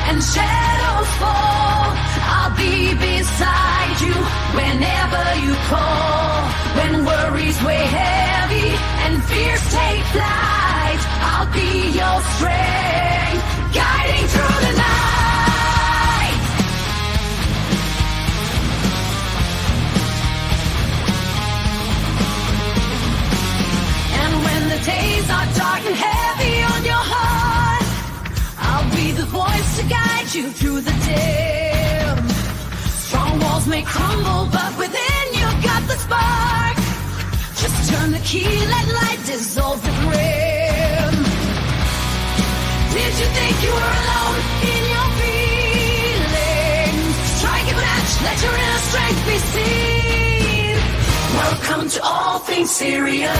and shadows fall. I'll be beside you whenever you call. When worries weigh heavy and fears take flight, I'll be your strength, guiding through the night. And when the days are dark and heavy on your heart, I'll be the voice to guide you through the dim. Strong walls may crumble, but within you've got the spark. Just turn the key, let light dissolve the grim. Did you think you were alone in your feelings? Strike a match, let your inner strength be seen. Welcome to all things serious.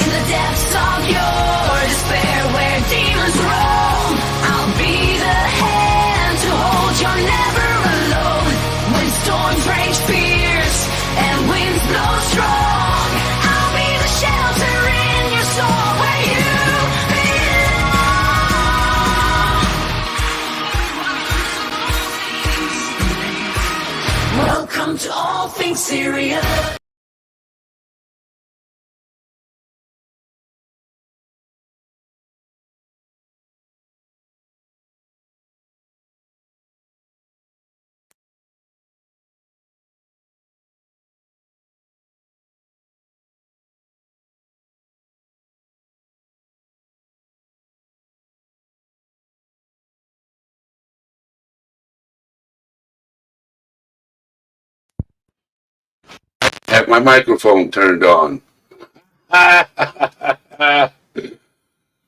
In the depths of your despair, where demons roam, I'll be the hand to hold. You're never alone. When storms rage fierce and winds blow strong, I'll be the shelter in your soul where you belong. Welcome to all things serious. Have my microphone turned on.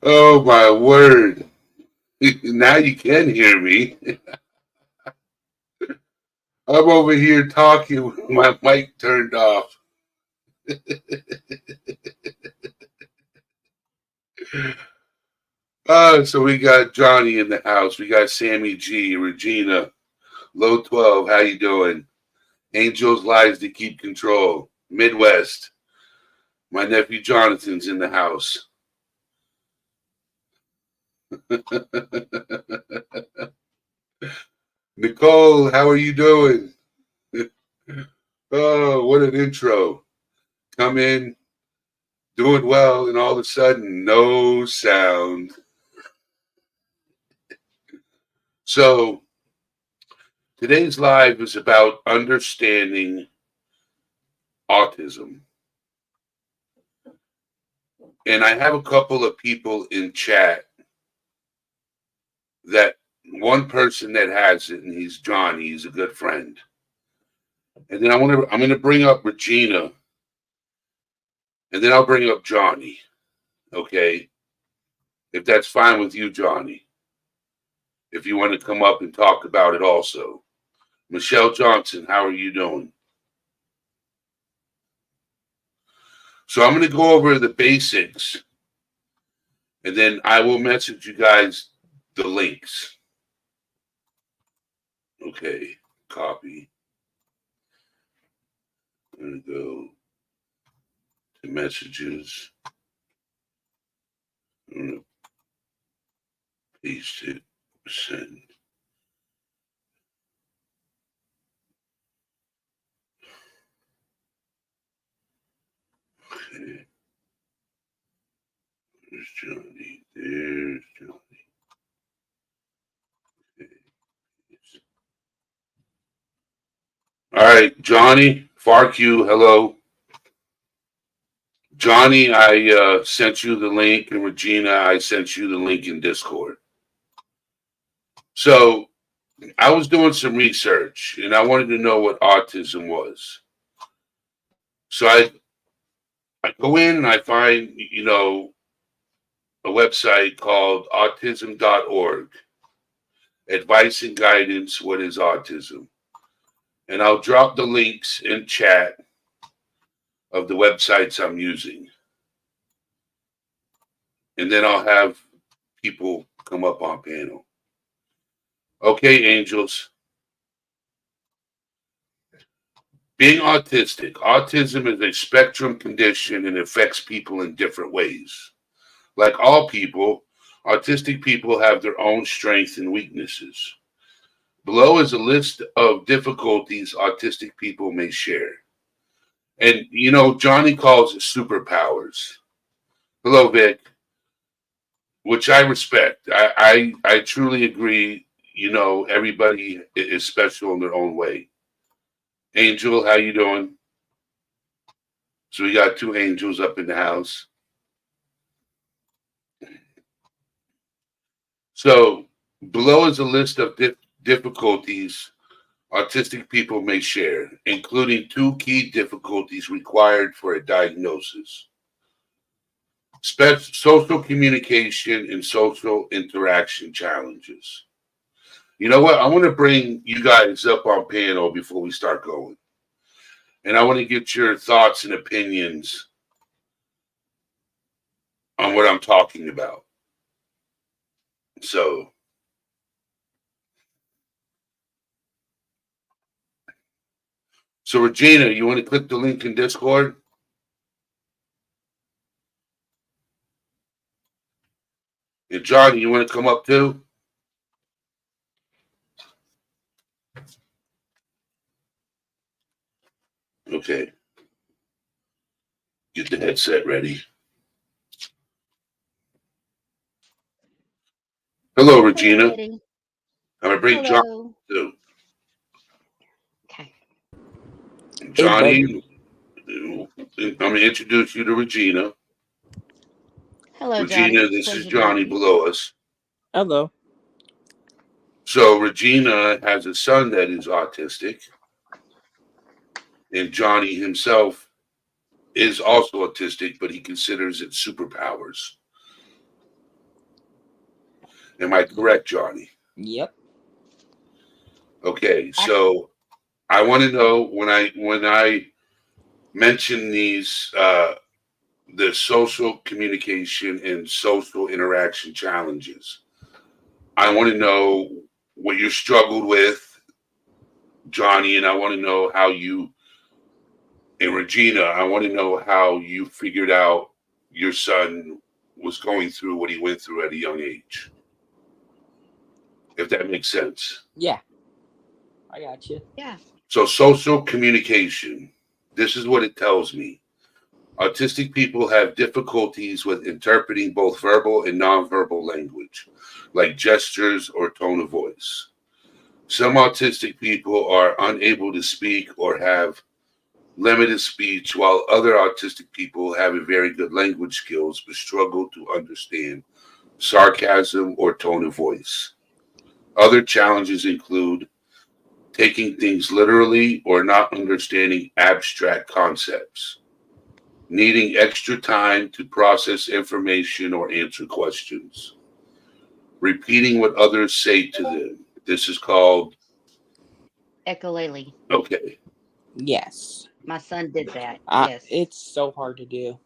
Oh my word. Now you can hear me. I'm over here talking with my mic turned off. So we got Johnny in the house. We got Sammy G, Regina, Low 12. How you doing? Angels Lies to Keep Control. Midwest. My nephew Jonathan's in the house. Nicole, how are you doing? Oh, what an intro. Come in, doing well, and all of a sudden, no sound. So, today's live is about understanding autism. And I have a couple of people in chat that one person that has it, and he's Johnny, he's a good friend. And then I'm gonna bring up Regina, and then I'll bring up Johnny. Okay? If that's fine with you, Johnny. If you want to come up and talk about it also. Michelle Johnson, how are you doing? So I'm going to go over the basics, and then I will message you guys the links. Okay, copy. I'm going to go to messages. I'm going to paste it, send. Okay. There's Johnny. There's Johnny. Okay. All right, Johnny, FARQ, hello. Johnny, I sent you the link, and Regina, I sent you the link in Discord. So I was doing some research, and I wanted to know what autism was. So I go in and I find, a website called autism.org, Advice and Guidance, What is Autism? And I'll drop the links in chat of the websites I'm using. And then I'll have people come up on panel. Okay, angels. Being autistic. Autism is a spectrum condition and affects people in different ways. Like all people, autistic people have their own strengths and weaknesses. Below is a list of difficulties autistic people may share. And, Johnny calls it superpowers. Hello, Vic, which I respect. I truly agree. Everybody is special in their own way. Angel, how you doing? So we got two angels up in the house. So below is a list of difficulties autistic people may share, including two key difficulties required for a diagnosis: social communication and social interaction challenges. You know what? I want to bring you guys up on panel before we start going. And I want to get your thoughts and opinions on what I'm talking about. So, Regina, you want to click the link in Discord? And Johnny, you want to come up too? Okay. Get the headset ready. Hello, Regina. Ready. I'm going to bring John too. Okay. Johnny, I'm going to introduce you to Regina. Hello, Regina, Johnny. this is Pleasure to Johnny meet you. below us. Hello. So Regina has a son that is autistic, and Johnny himself is also autistic, but he considers it superpowers. Am I correct, Johnny? Yep. Okay, so I want to know when I mention these the social communication and social interaction challenges, I want to know what you struggled with, Johnny, and I want to know how you, and Regina, I want to know how you figured out your son was going through what he went through at a young age. If that makes sense. Yeah. I got you. Yeah. So social communication, this is what it tells me. Autistic people have difficulties with interpreting both verbal and nonverbal language, like gestures or tone of voice. Some autistic people are unable to speak or have limited speech, while other autistic people have a very good language skills but struggle to understand sarcasm or tone of voice. Other challenges include taking things literally or not understanding abstract concepts, needing extra time to process information or answer questions, repeating what others say to them. This is called Echolele. okay. Yes. My son did that. Yes. It's so hard to do.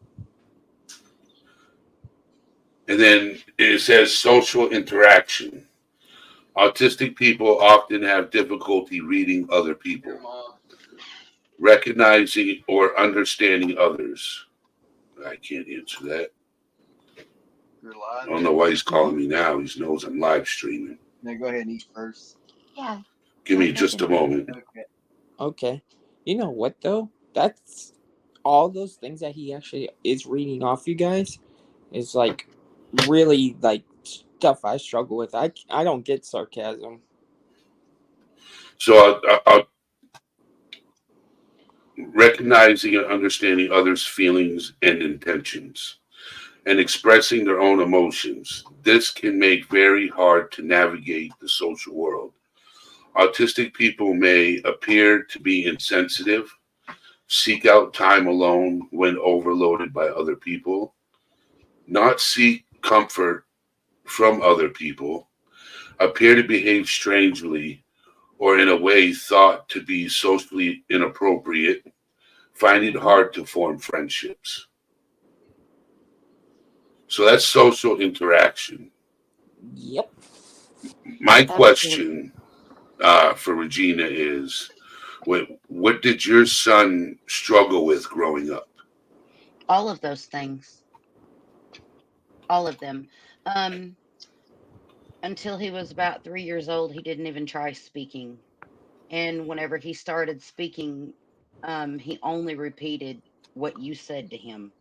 And then it says social interaction. Autistic people often have difficulty reading other people, recognizing or understanding others. I can't answer that. I don't know why he's calling me now. He knows I'm live streaming. Now go ahead and eat first. Yeah. Give me just a moment. Okay. You know what though? That's all those things that he actually is reading off you guys is like really like stuff I struggle with. I don't get sarcasm. So I'll recognizing and understanding others' feelings and intentions and expressing their own emotions. This can make very hard to navigate the social world. Autistic people may appear to be insensitive, seek out time alone when overloaded by other people, not seek comfort from other people, appear to behave strangely or in a way thought to be socially inappropriate, find it hard to form friendships. So that's social interaction. Yep. My question for Regina is, what did your son struggle with growing up? All of those things. All of them. Um, Until he was about 3 years old, he didn't even try speaking. And whenever he started speaking, he only repeated what you said to him.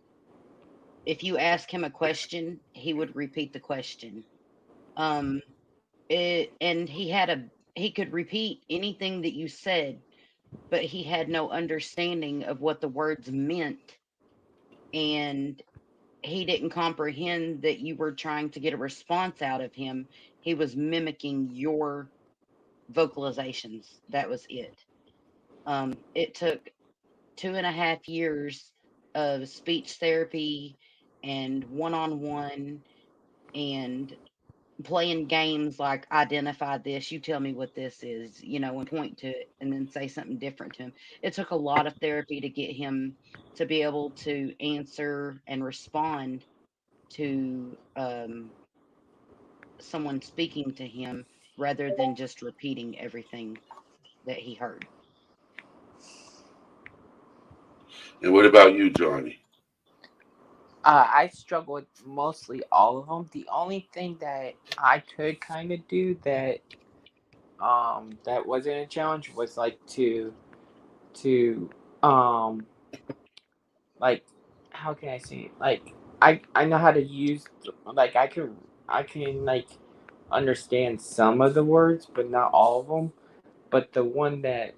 If you ask him a question, he would repeat the question. Um, and he could repeat anything that you said, but he had no understanding of what the words meant, and he didn't comprehend that you were trying to get a response out of him. He was mimicking your vocalizations. That was it. It took 2.5 years of speech therapy and one-on-one and playing games like identify this, you tell me what this is, and point to it and then say something different to him. It took a lot of therapy to get him to be able to answer and respond to someone speaking to him rather than just repeating everything that he heard. And what about you, Johnny? I struggle with mostly all of them. The only thing that I could kind of do that wasn't a challenge was like to um like how can I say it? Like I know how to use, like I can like understand some of the words but not all of them. But the one that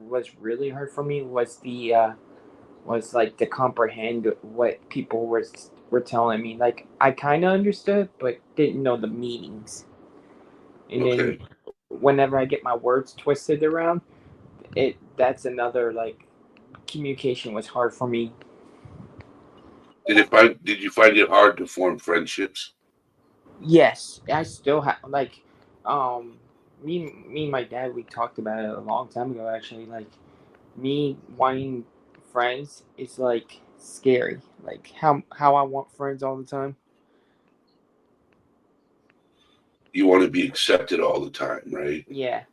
was really hard for me was like to comprehend what people were telling me. Like I kind of understood but didn't know the meanings. And then Okay. whenever I get my words twisted around, that's another like communication was hard for me. Did you find it hard to form friendships? Yes, I still have like um me and my dad, we talked about it a long time ago actually. Like me wanting friends is like scary. Like how I want friends all the time. You want to be accepted all the time, right? Yeah.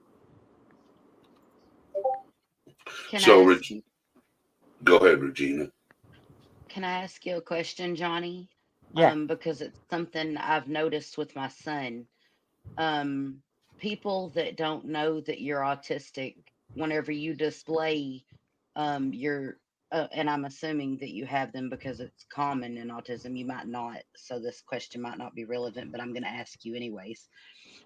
Can I So, ask go ahead, Regina. can I ask you a question, Johnny? Yeah. Because it's something I've noticed with my son. Um, People that don't know that you're autistic, whenever you display your and I'm assuming that you have them because it's common in autism. You might not, so this question might not be relevant, but I'm going to ask you anyways.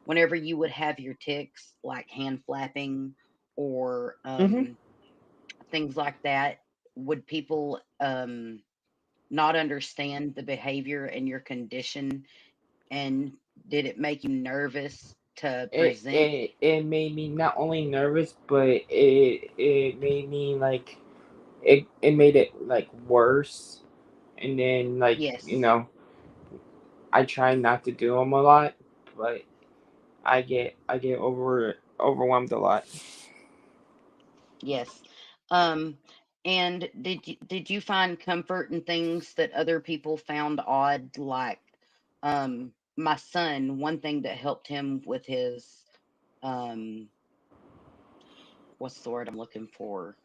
Whenever you would have your tics, like hand flapping or Mhm. things like that, would people not understand the behavior and your condition? And did it make you nervous to It present? it it made me not only nervous, but it made me like it made it like worse. And then like Yes, I try not to do them a lot, but I get overwhelmed a lot. yes. Um, and did you find comfort in things that other people found odd? Like, my son, one thing that helped him with his um, what's the word I'm looking for?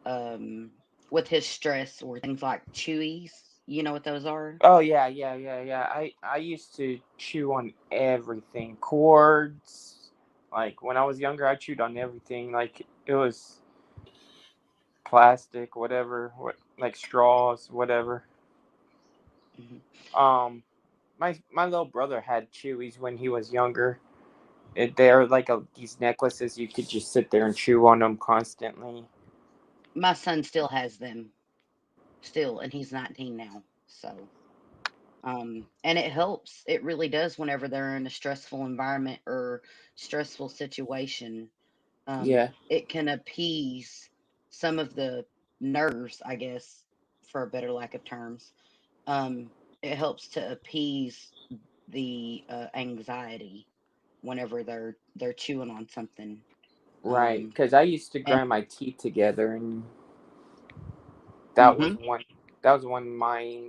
Um, with his stress or things like chewies. You know what those are? Oh yeah, yeah, yeah, yeah. I used to chew on everything. Cords. Like when I was younger, I chewed on everything. Like it was plastic, whatever, like straws, whatever. Mhm. Um, my little brother had chewies when he was younger. They're like these necklaces. You could just sit there and chew on them constantly. My son still has them, still, and he's 19 now. So. And it helps. It really does whenever they're in a stressful environment or stressful situation. Yeah. It can appease some of the nerves, I guess, for a better lack of terms. Um, it helps to appease the anxiety whenever they're chewing on something. Right. Um, Because I used to and grind my teeth together, and that was hmm one. That was one of my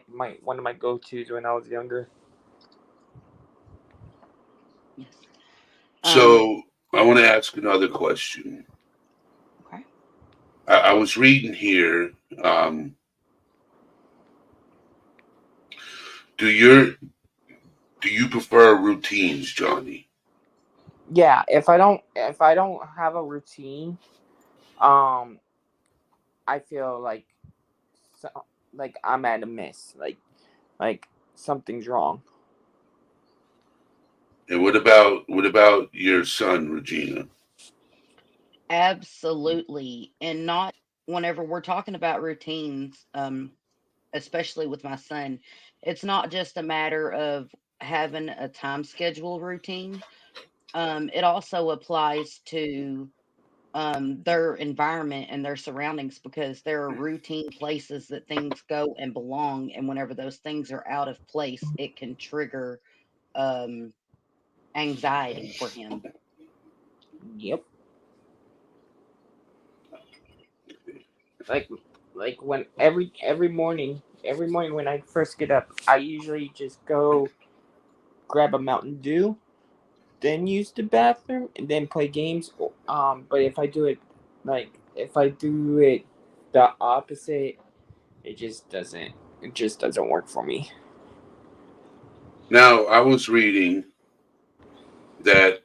my one of my go tos when I was younger. yes. Um, So, I want to ask another question. okay. I was reading here. Um, do your Do you prefer routines, Johnny? Yeah, if I don't have a routine, um, I feel so, like I'm at a miss. Like something's wrong. And what about your son, Regina? Absolutely. And not whenever we're talking about routines, especially with my son, it's not just a matter of having a time schedule routine. It also applies to their environment and their surroundings because there are routine places that things go and belong. And whenever those things are out of place, it can trigger um, anxiety for him. Yep. Like like when every morning when I first get up, I usually just go grab a Mountain Dew, then use the bathroom, and then play games. But if I do it the opposite, it just doesn't work for me. Now, I was reading that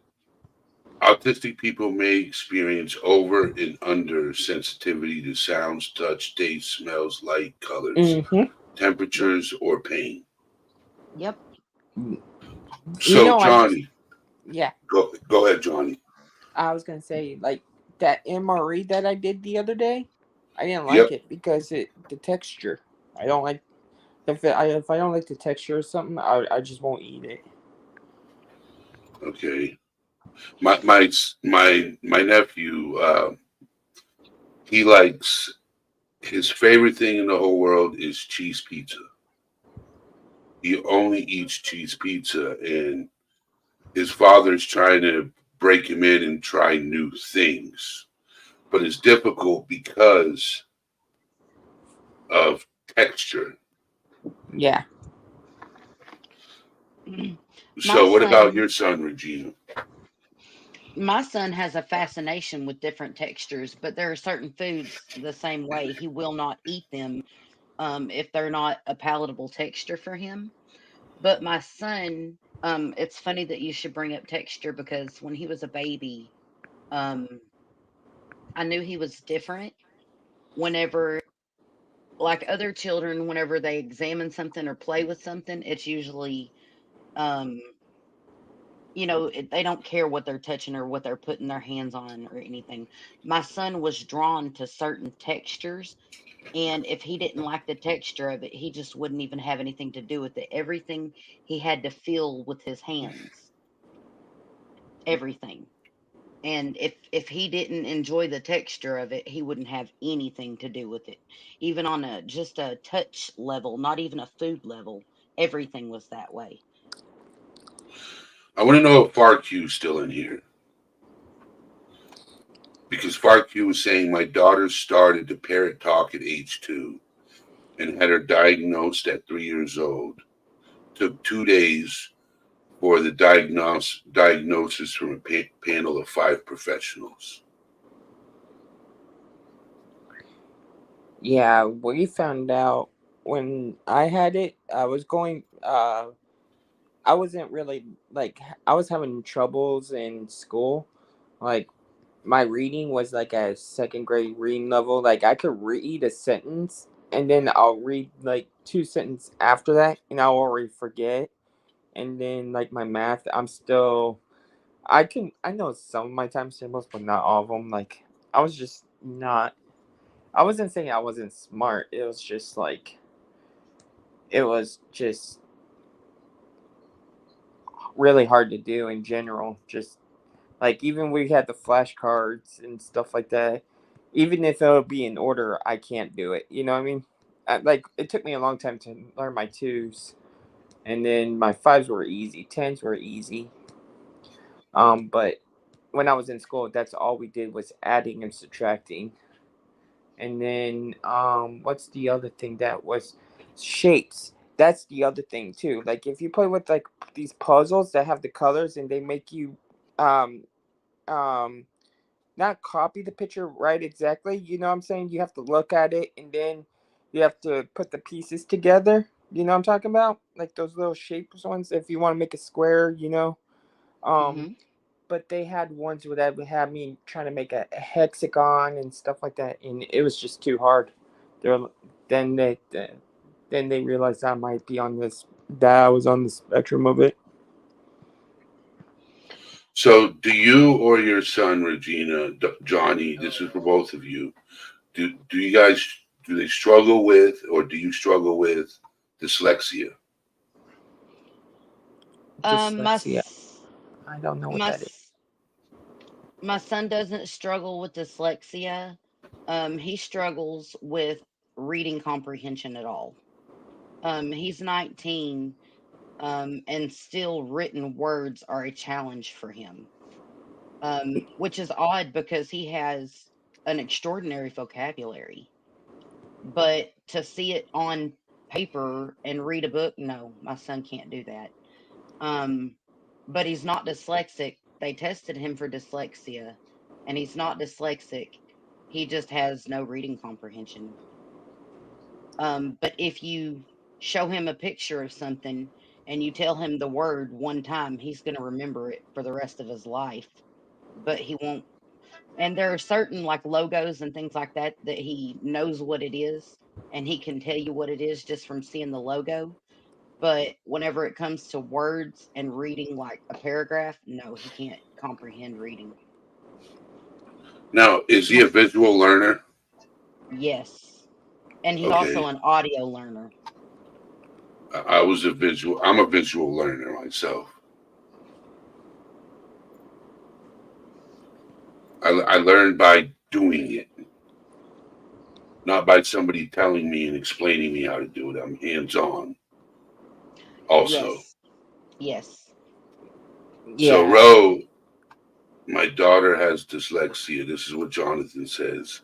autistic people may experience over and under sensitivity to sounds, touch, taste, smells, light, colors, Mm-hmm. Yep. temperatures, or pain. Yep. You So, know, I Johnny, yeah, go ahead, Johnny. I was gonna say like that MRE that I did the other day. I didn't like Yep. it because the texture. I don't like if I don't like the texture of something, I just won't eat it. Okay. My nephew, he likes his favorite thing in the whole world is cheese pizza. He only eats cheese pizza, and his father's trying to break him in and try new things, but it's difficult because of texture. Yeah. My So, what about son your son, Regina? my son has a fascination with different textures, but there are certain foods the same way. He will not eat them if they're not a palatable texture for him. But my son, it's funny that you should bring up texture because when he was a baby, um, I knew he was different. Whenever, like other children, whenever they examine something or play with something, it's usually, um, they don't care what they're touching or what they're putting their hands on or anything. My son was drawn to certain textures, and if he didn't like the texture of it, he just wouldn't even have anything to do with it. Everything he had to feel with his hands, everything. And if he didn't enjoy the texture of it, he wouldn't have anything to do with it. Even on a just a touch level, not even a food level, everything was that way. I want to know if FARQ is still in here because FARQ was saying my daughter started to parrot talk at age 2 and had her diagnosed at 3 years old. Took 2 days for the diagnosis from a panel of 5 professionals. Yeah, we found out when I had it, I wasn't really like I was having troubles in school. Like my reading was like a second grade reading level. Like I could read a sentence and then I'll read like two sentences after that and I'll already forget. And then like my math, I know some of my times tables, but not all of them. Like I was just not. I wasn't saying I wasn't smart. It was just really hard to do in general. Just like even we had the flashcards and stuff like that. Even if it would be in order, I can't do it. You know what I mean? Like it took me a long time to learn my twos, and then my fives were easy, tens were easy. But when I was in school, that's all we did was adding and subtracting. And then what's the other thing that was shapes? That's the other thing too. Like if you play with like these puzzles that have the colors and they make you um um not copy the picture right exactly, you know what I'm saying? You have to look at it and then you have to put the pieces together. You know what I'm talking about? Like those little shapes ones. If you want to make a square, you know. Um, Hmm. but they had ones where that would have me trying to make a hexagon and stuff like that, and it was just too hard. They're, then they realized I might be on this. That I was on the spectrum of it. So, do you or your son, Regina, Johnny? This is for both of you. Do you guys do they struggle with, or do you struggle with dyslexia? My Dyslexia. s- I don't know what my that is. s- my son doesn't struggle with dyslexia. He struggles with reading comprehension at all. He's 19, and still written words are a challenge for him. Which is odd because he has an extraordinary vocabulary. But to see it on paper and read a book, no, my son can't do that. Um, but he's not dyslexic. They tested him for dyslexia, and he's not dyslexic. He just has no reading comprehension. But if you show him a picture of something and you tell him the word one time, he's going to remember it for the rest of his life. But he won't. And there are certain like logos and things like that that he knows what it is, and he can tell you what it is just from seeing the logo. But whenever it comes to words and reading like a paragraph, no, he can't comprehend reading. Now, is he My, a visual learner? yes. And he's also Okay, an audio learner. I was a visual. I'm a visual learner myself. I learned by doing it, not by somebody telling me and explaining me how to do it. I'm hands on. Also, Yes. Yes. so Yeah. Ro, my daughter has dyslexia. This is what Jonathan says.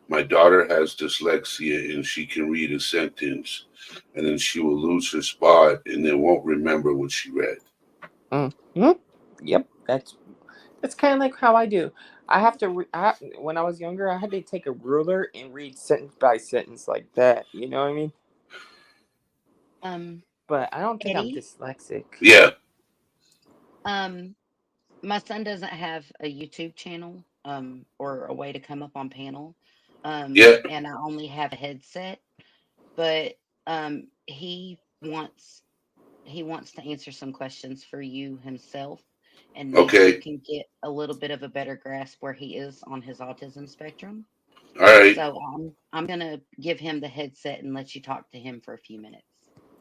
My daughter has dyslexia and she can read a sentence and then she will lose her spot and then won't remember what she read. Mm-hmm. Yep. That's kind of like how I do. I have to. When I was younger, I had to take a ruler and read sentence by sentence like that. You know what I mean? Um, But I don't think I'm Eddie, dyslexic. Yeah, um, my son doesn't have a YouTube channel, or a way to come up on panel. yeah. And I only have a headset, but he wants to answer some questions for you himself, and maybe you Okay. can get a little bit of a better grasp where he is on his autism spectrum. All right. So I'm gonna give him the headset and let you talk to him for a few minutes.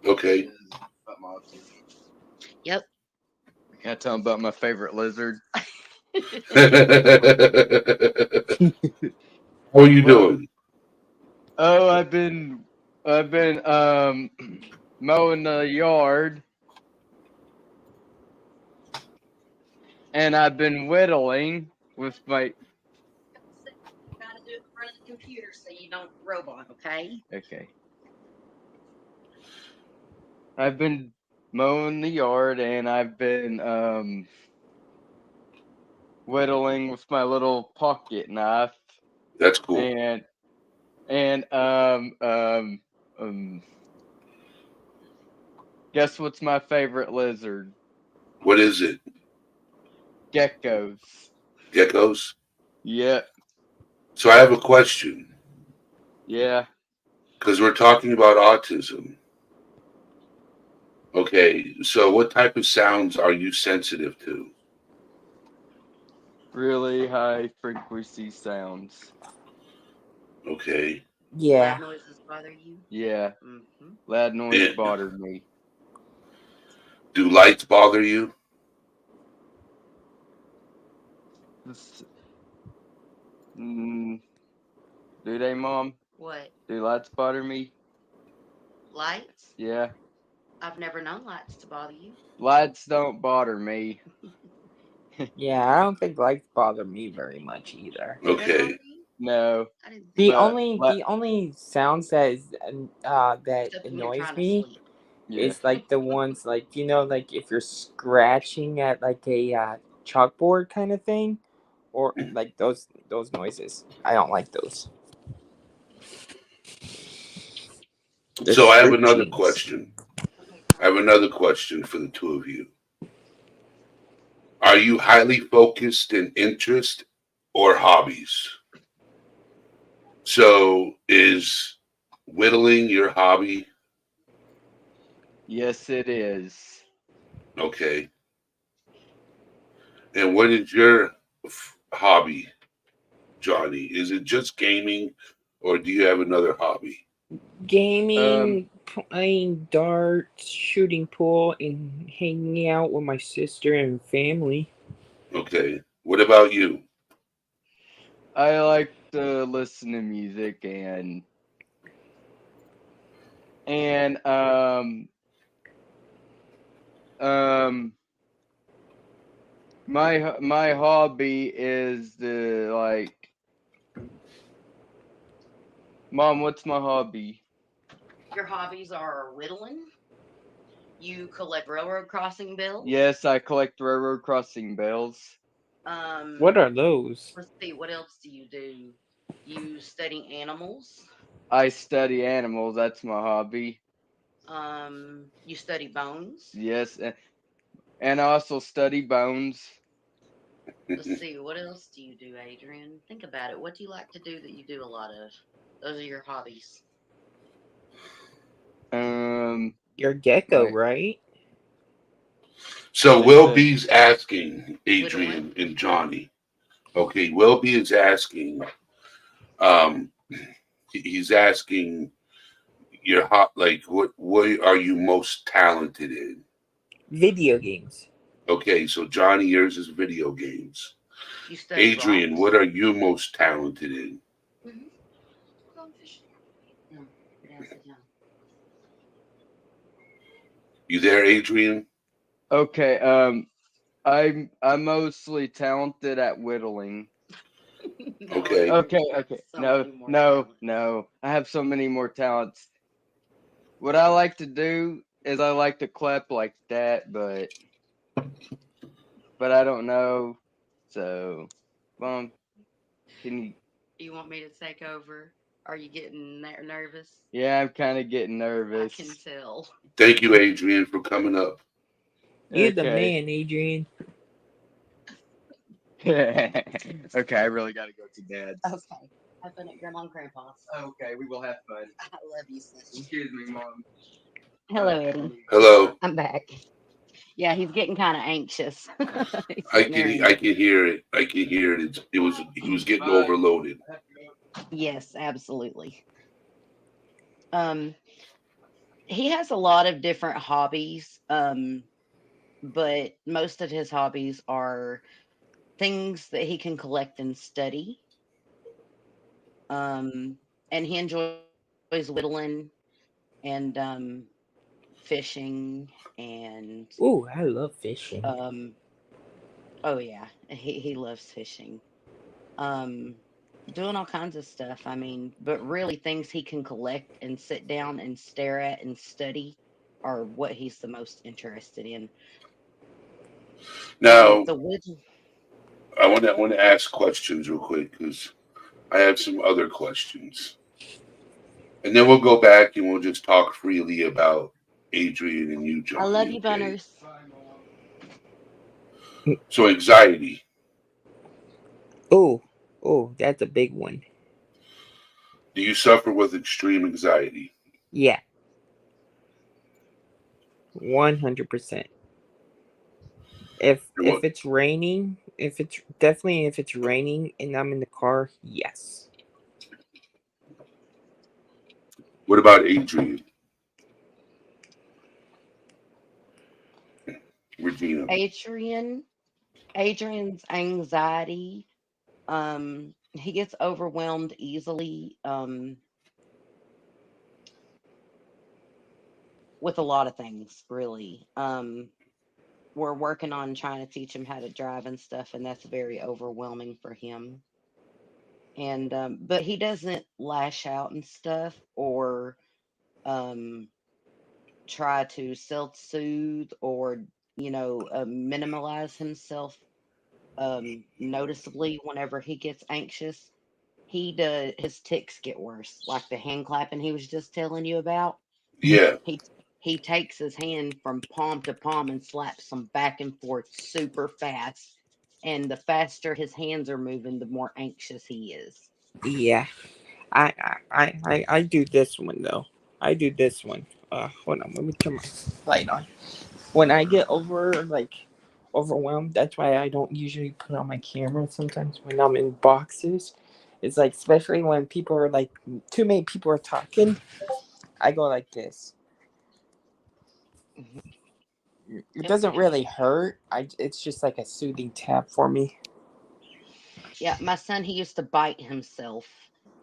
Okay. Yep. Can I tell them about my favorite lizard? How are you Well, doing? oh, I've been mowing the yard, and I've been whittling with my. Gotta do it in front of the computer so you don't robot, okay? Okay, I've been mowing the yard, and I've been whittling with my little pocket knife, That's cool. and and um. Guess what's my favorite lizard? What is it? Geckos. Geckos? Yep. So I have a question Yeah. because we're talking about autism. Okay. So what type of sounds are you sensitive to? Really high frequency sounds. Okay. Yeah. Loud noises bother you? Yeah. Mm-hmm. Loud noise Yeah. bothered me. Do lights bother you? This- Mm, do they, Mom? What? Do lights bother me? Lights? Yeah. I've never known lights to bother you. Lights don't bother me. Yeah. I don't think lights bother me very much either. Do they bother Okay. you? No. I didn't think The so. But, only the only sounds that Except when you're annoys trying to me sleep. yeah. is like the ones like like if you're scratching at like a chalkboard kind of thing, or like those noises. I don't like those. The So I have strict another genes. question. I have another question for the two of you. Are you highly focused in interest or hobbies? So is whittling your hobby? Yes, it is. Okay. And what is your hobby, Johnny? Is it just gaming or do you have another hobby? Um, Gaming, playing darts, shooting pool, and hanging out with my sister and family. Okay. What about you? I like to listen to music and um my hobby is the like Mom, what's my hobby? Your hobbies are whittling. You collect railroad crossing bills. Yes, I collect railroad crossing bells. What Um, are those? let's see, what else do you do? You study animals. I study animals, that's my hobby. You study bones. Yes, and I also study bones. Let's see, what else do you do, Adrian? Think about it. What do you like to do that you do a lot of? Those are your hobbies. Um Your gecko, like right? So what's Will that? B's asking Whittling. Adrian and Johnny. Okay, Will B is asking. Um, he's asking your hot like what are you most talented in? Video games. Okay, so Johnny, yours is video games. You study Adrian, rocks. what are you most talented in? Mm-hmm. Go fishing. No, get down, sit down. You there, Adrian? Okay, I'm mostly talented at whittling. No, Okay. Adrian, Okay, you have okay. so No, many more no, talents. no. I have so many more talents. What I like to do is I like to clap like that, but I don't know. So, Mom, can you? Do you want me to take over? Are you getting nervous? Yeah, I'm kind of getting I can nervous. tell. Thank you, Adrian, for coming up. You're the Okay. man, Adrian. Okay, I really gotta go to Dad's. Okay. Have fun at Grandma and Grandpa's. Okay, we will have fun. I love you, sis. Excuse me, Mom. Hello, Eddie. Hello. I'm back. Yeah, he's getting kind of anxious. He's I sitting can there I and can hear it. I can hear it. It was he was getting Bye. overloaded. I have to go. yes, absolutely. Um, he has a lot of different hobbies. But most of his hobbies are things that he can collect and study. Um, and he enjoys whittling and fishing and Ooh, I love fishing. um, oh yeah, he loves fishing. Um, doing all kinds of stuff. I mean, but really things he can collect and sit down and stare at and study are what he's the most interested in. Now The whittle. I want to ask questions real quick because I have some other questions, and then we'll go back and we'll just talk freely about Adrian and you, I love Johnny. you, Okay. Bunners. Bye, Mom. So anxiety. Oh, oh, that's a big one. Do you suffer with extreme anxiety? Yeah, 100%. If And if what it's raining, if it's raining and I'm in the car, yes. what about Adrian? Regina. Adrian, Adrian's anxiety, he gets overwhelmed easily, with a lot of things, really. We're working on trying to teach him how to drive and stuff, and that's very overwhelming for him. And but he doesn't lash out and stuff or um try to self-soothe or minimalize himself noticeably whenever he gets anxious. His ticks get worse, like the hand clapping he was just telling you about. Yeah. He takes his hand from palm to palm and slaps them back and forth super fast. And the faster his hands are moving, the more anxious he is. Yeah. I do this one though. I do this one. Hold on, let me turn my light on. When I get overwhelmed, that's why I don't usually put on my camera sometimes when I'm in boxes. It's like especially when people are like too many people are talking, I go like this. Mhm. It Yep. doesn't really hurt. It's just like a soothing tap for me. Yeah, my son, he used to bite himself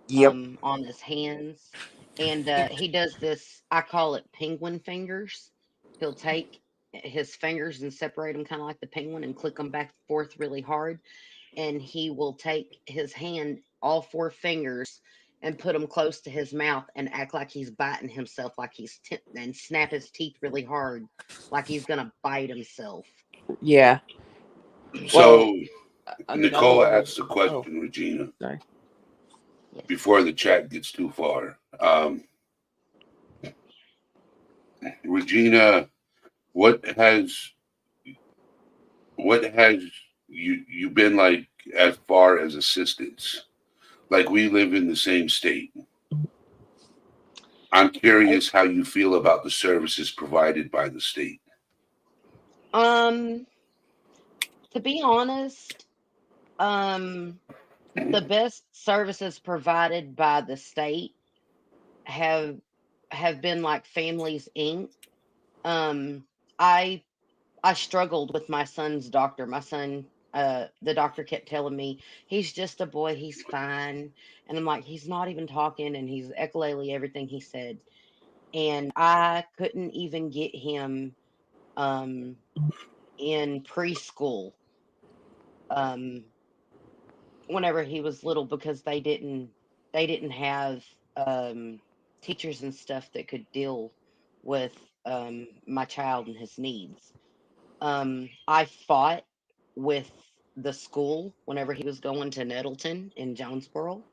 Yep. on his hands. And he does this, I call it penguin fingers. He'll take his fingers and separate them kind of like the penguin and click them back and forth really hard. And he will take his hand, all four fingers, and put them close to his mouth and act like he's biting himself, like and snap his teeth really hard, like he's gonna bite himself. Yeah. Well, So another Nicole one. asked a Oh, question, Regina, sorry. Yes. before the chat gets too far. Regina, what has what has you been like as far as assistance? Like we live in the same state. I'm curious how you feel about the services provided by the state. Um, to be honest, um, the best services provided by the state have been like Families Inc. Um, I I struggled with my son's doctor. My son, the doctor kept telling me he's just a boy, he's fine, and I'm like, he's not even talking, and he's echolali everything he said, and I couldn't even get him um in preschool um whenever he was little because they didn't have um teachers and stuff that could deal with my child and his needs. I fought with the school whenever he was going to Nettleton in Jonesboro.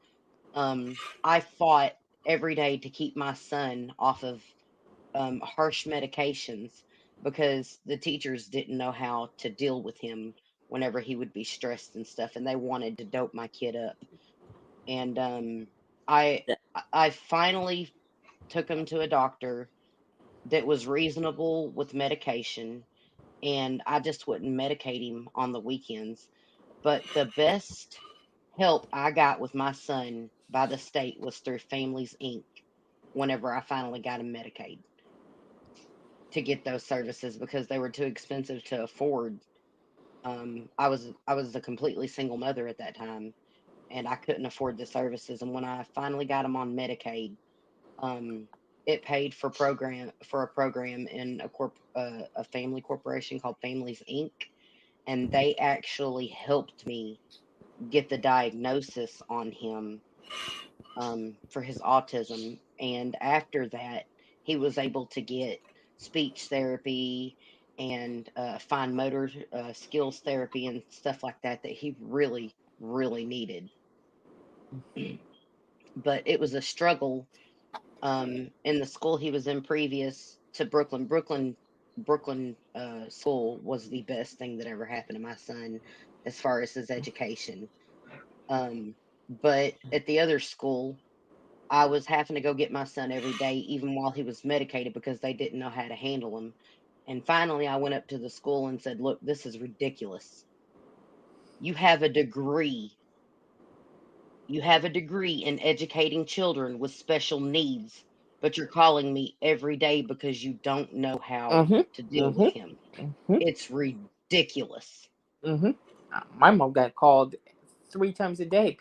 I fought every day to keep my son off of harsh medications because the teachers didn't know how to deal with him whenever he would be stressed and stuff, and they wanted to dope my kid up. And I I finally took him to a doctor that was reasonable with medication, and I just wouldn't medicate him on the weekends. But the best help I got with my son by the state was through Families Inc. Whenever I finally got him Medicaid to get those services because they were too expensive to afford. I was a completely single mother at that time, and I couldn't afford the services. And when I finally got him on Medicaid, um, it paid for a program in a family corporation called Families Inc. And they actually helped me get the diagnosis on him for his autism. And after that, he was able to get speech therapy and fine motor skills therapy and stuff like that that he really, really needed. But it was a struggle in the school he was in previous to Brooklyn. Brooklyn school was the best thing that ever happened to my son as far as his education. Um, but at the other school, I was having to go get my son every day, even while he was medicated, because they didn't know how to handle him. And finally, I went up to the school and said, "Look, this is ridiculous. You have a degree. You have a degree in educating children with special needs, but you're calling me every day because you don't know how Mhm. to deal with Mhm. him. Mhm. It's ridiculous." Mhm. My mom got called 3 times a day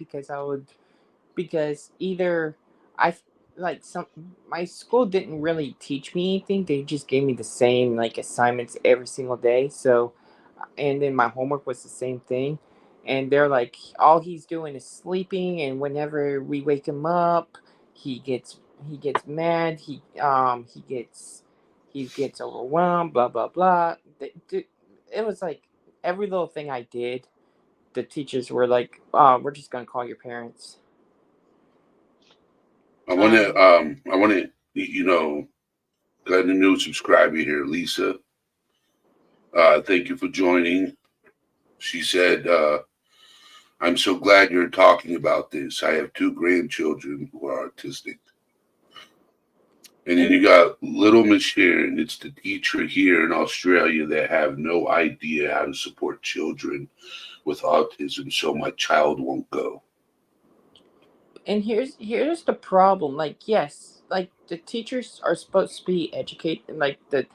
because either I like some my school didn't really teach me anything. They just gave me the same like assignments every single day. So and then my homework was the same thing. And they're like, all he's doing is sleeping, and whenever we wake him up, he gets mad. He gets overwhelmed. Blah blah blah. It was like every little thing I did, the teachers were like, "We're just gonna call your parents." I want to, Um, I want to, you know, Got a new subscriber here, Lisa. Thank you for joining. She said, I'm so glad you're talking about this. I have two grandchildren who are autistic. And then you got little Miss Sharon. It's the teacher here in Australia that have no idea how to support children with autism, so my child won't go. And here's the problem. Like, yes, like the teachers are supposed to be educated, like the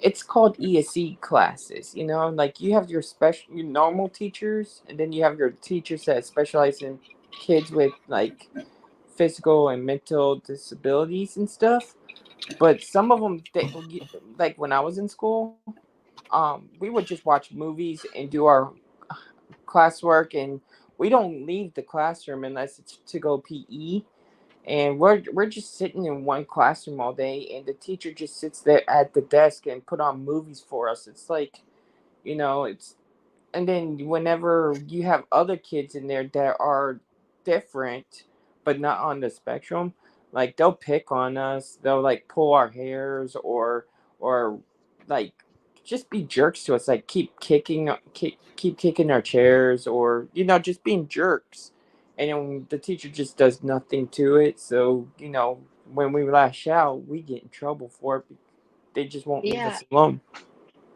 it's called ESE classes, you know, like you have your special your normal teachers, and then you have your teachers that specialize in kids with like physical and mental disabilities and stuff. But some of them, they, like when I was in school, we would just watch movies and do our classwork, and we don't leave the classroom unless it's to go PE. And we're just sitting in one classroom all day, and the teacher just sits there at the desk and put on movies for us. It's like, it's and then whenever you have other kids in there that are different but not on the spectrum, like they'll pick on us, they'll like pull our hairs, or like just be jerks to us, like keep kicking our chairs, or just being jerks. And then the teacher just does nothing to it. So when we lash out, we get in trouble for it. They just won't leave Yeah, us alone.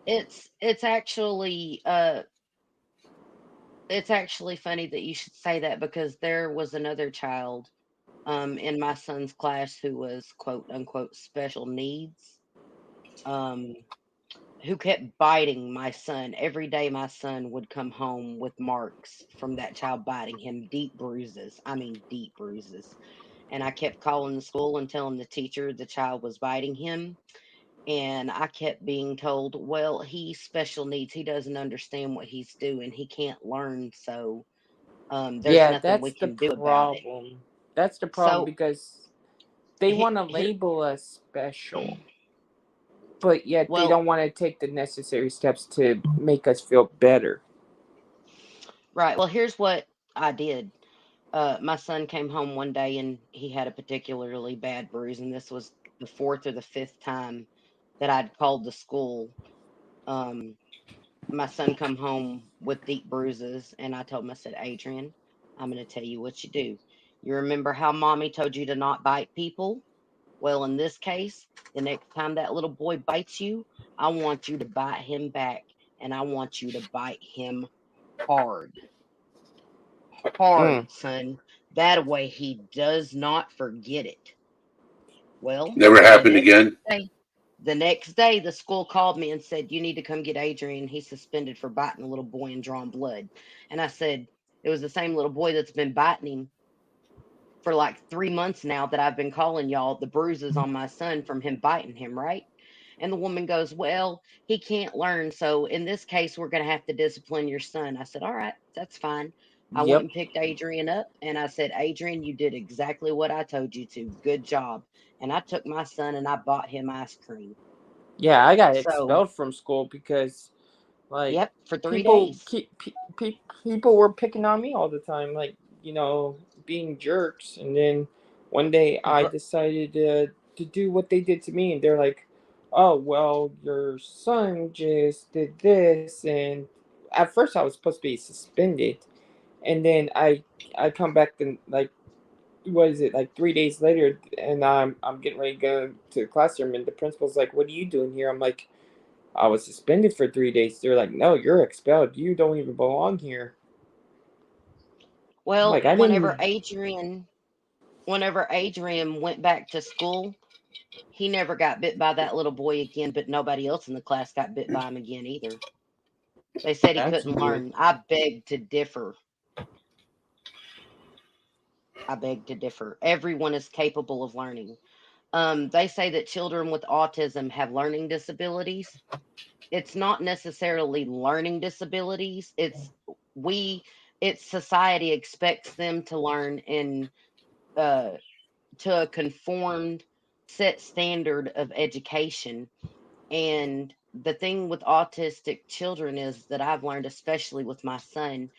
it's actually it's actually funny that you should say that because there was another child in my son's class who was quote unquote special needs, um who kept biting my son. Every day my son would come home with marks from that child biting him, deep bruises. I mean deep bruises. And I kept calling the school and telling the teacher the child was biting him. And I kept being told, well, he's special needs. He doesn't understand what he's doing. He can't learn. So there's Yeah, nothing we that's the can do about it. problem. That's the problem So because they want to here, label us special, but yet they well, don't want to take the necessary steps to make us feel better. right. Well, here's what I did. My son came home one day and he had a particularly bad bruise, and this was the fourth or the fifth time that I'd called the school. Um, my son come home with deep bruises, and I told him, I said, Adrian, I'm going to tell you what you do. You remember how mommy told you to not bite people? Well, in this case, the next time that little boy bites you, I want you to bite him back, and I want you to bite him hard. Hard, Mm. son. That way he does not forget it. Well, Never the happened next again. day, the next day, the school called me and said, you need to come get Adrian. He's suspended for biting a little boy and drawing blood. And I said, it was the same little boy that's been biting him for like 3 months now that I've been calling y'all the bruises on my son from him biting him, right? And the woman goes, well, he can't learn. So in this case, we're going to have to discipline your son. I said, all right, that's fine. I went Yep. and picked Adrian up and I said, Adrian, you did exactly what I told you to. Good job. And I took my son and I bought him ice cream. Yeah, I got So, expelled from school because like yep, for three people days. people were picking on me all the time, like being jerks. And then one day I But, decided to do what they did to me, and they're like, "Oh well, your son just did this," and at first I was supposed to be suspended, and then I come back and like what is it, like 3 days later, and I'm getting ready to go to the classroom, and the principal's like, "What are you doing here?" I'm like, "I was suspended for 3 days." They're like, "No, you're expelled. You don't even belong here." I'm well, like, I didn't. whenever Adrian went back to school, he never got bit by that little boy again, but nobody else in the class got bit by him again either. They said he That's couldn't weird. learn. I beg to differ. I beg to differ. Everyone is capable of learning. They say that children with autism have learning disabilities. It's not necessarily learning disabilities. We, it's society expects them to learn in uh, to a conformed set standard of education. And the thing with autistic children is that I've learned, especially with my son,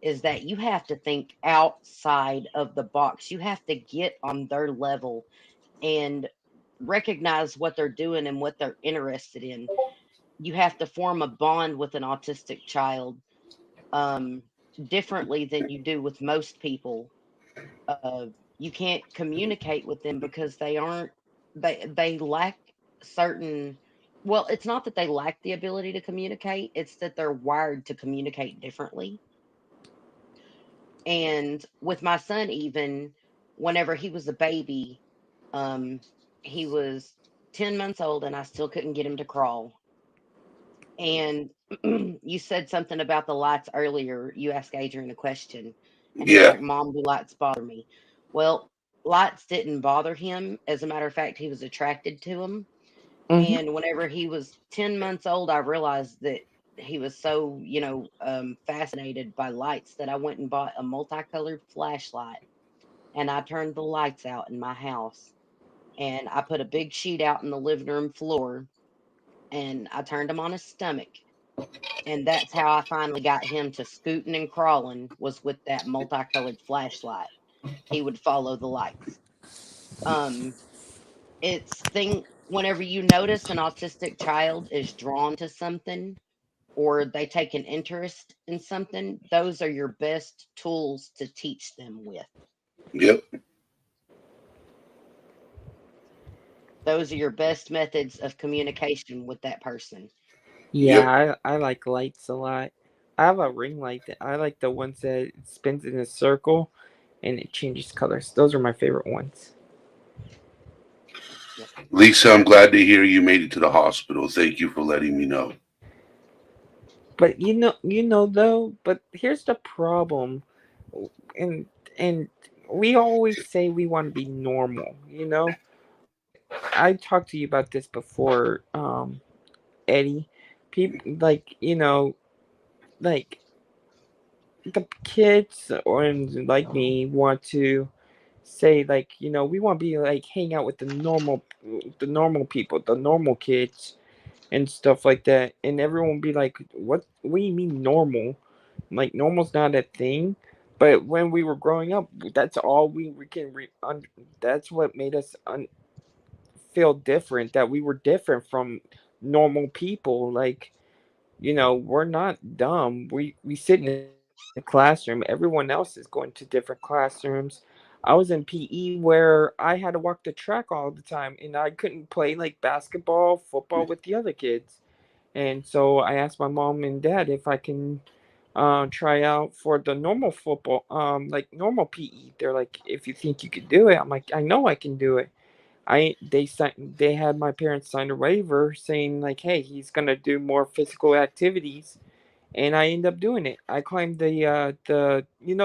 is that you have to think outside of the box. You have to get on their level. And recognize what they're doing and what they're interested in. You have to form a bond with an autistic child um, differently than you do with most people. Uh, you can't communicate with them because they lack certain. Well, it's not that they lack the ability to communicate; it's that they're wired to communicate differently. And with my son, even whenever he was a baby, um, he was 10 months old, and I still couldn't get him to crawl. And you said something about the lights earlier. You asked Adrian a question, and he's Yeah. like, "Mom, do lights bother me?" Well, lights didn't bother him. As a matter of fact, he was attracted to them. Hmm. And whenever he was 10 months old, I realized that he was so, fascinated by lights that I went and bought a multicolored flashlight and I turned the lights out in my house. And I put a big sheet out in the living room floor and I turned him on his stomach. And that's how I finally got him to scooting and crawling was with that multicolored flashlight. He would follow the lights. Um, it's thing whenever you notice an autistic child is drawn to something or they take an interest in something, those are your best tools to teach them with. Yep. Those are your best methods of communication with that person. Yep. Yeah, I like lights a lot. I have a ring light that I like the ones that it spins in a circle and it changes colors. Those are my favorite ones. Yep. Lisa, I'm glad to hear you made it to the hospital. Thank you for letting me know. But though, but here's the problem. And and we always say we want to be normal, but I talked to you about this before, Eddie. People like the kids or like me want to say like we want to be like hang out with the normal people, the normal kids and stuff like that, and everyone be like, what do you mean normal? Like normal's not a thing. But when we were growing up, that's all we can that's what made us feel different, that we were different from normal people. Like, we're not dumb. We sit in a classroom. Everyone else is going to different classrooms. I was in PE where I had to walk the track all the time, and I couldn't play like basketball, football with the other kids. And so I asked my mom and dad if I can try out for the normal football, like normal PE. They're like, if you think you could do it, I'm like, I know I can do it. They had my parents sign a waiver saying like, hey, he's gonna do more physical activities, and I end up doing it. I climbed the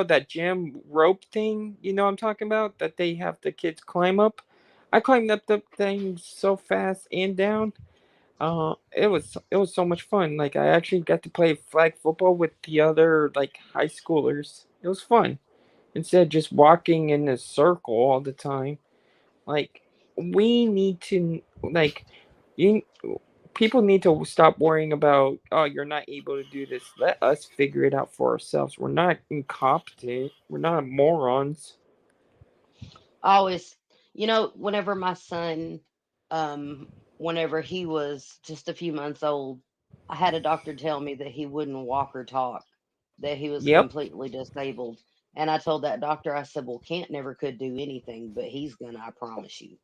that gym rope thing, I'm talking about, that they have the kids climb up. I climbed up the thing so fast and down. It was so much fun. Like I actually got to play flag football with the other like high schoolers. It was fun instead of just walking in a circle all the time. Like we need to like you people need to stop worrying about, oh, you're not able to do this. Let us figure it out for ourselves. We're not incompetent. We're not morons. I always, whenever my son, um, whenever he was just a few months old, I had a doctor tell me that he wouldn't walk or talk, that he was Yep. completely disabled. And I told that doctor, I said, well, Kent never could do anything, but he's gonna, I promise you.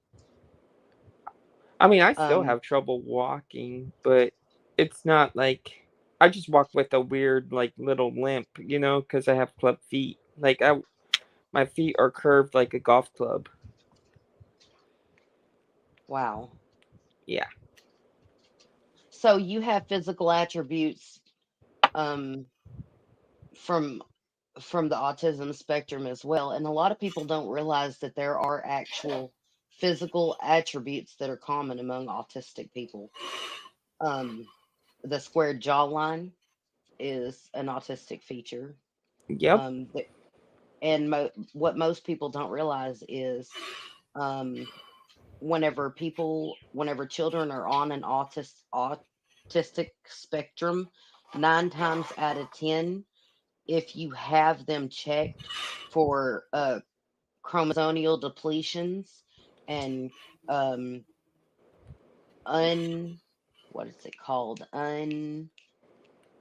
I mean, I still Um, have trouble walking, but it's not like I just walk with a weird like little limp, because I have club feet. Like my feet are curved like a golf club. wow. Yeah. So you have physical attributes, um, from the autism spectrum as well. And a lot of people don't realize that there are actual physical attributes that are common among autistic people. Um, the squared jawline is an autistic feature. Yep. Um, the, and what most people don't realize is um, whenever children are on an autistic spectrum, 9 times out of 10, if you have them checked for chromosomal depletions and what is it called?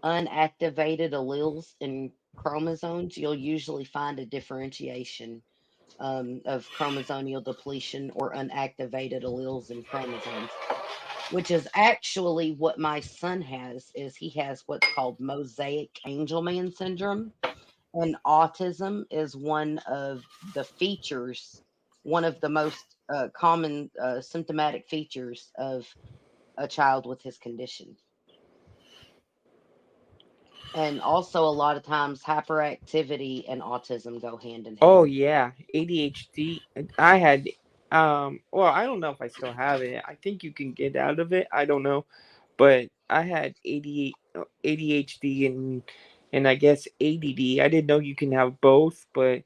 Unactivated alleles in chromosomes, you'll usually find a differentiation of chromosomal depletion or unactivated alleles in chromosomes, which is actually what my son has. Is he has what's called mosaic Angelman syndrome, and autism is one of the features, one of the most common symptomatic features of a child with his condition. And also, a lot of times, hyperactivity and autism go hand in Oh hand. yeah, ADHD. I had well, I don't know if I still have it. I think you can get out of it. I don't know. But I had ADHD and I guess ADD. I didn't know you can have both, but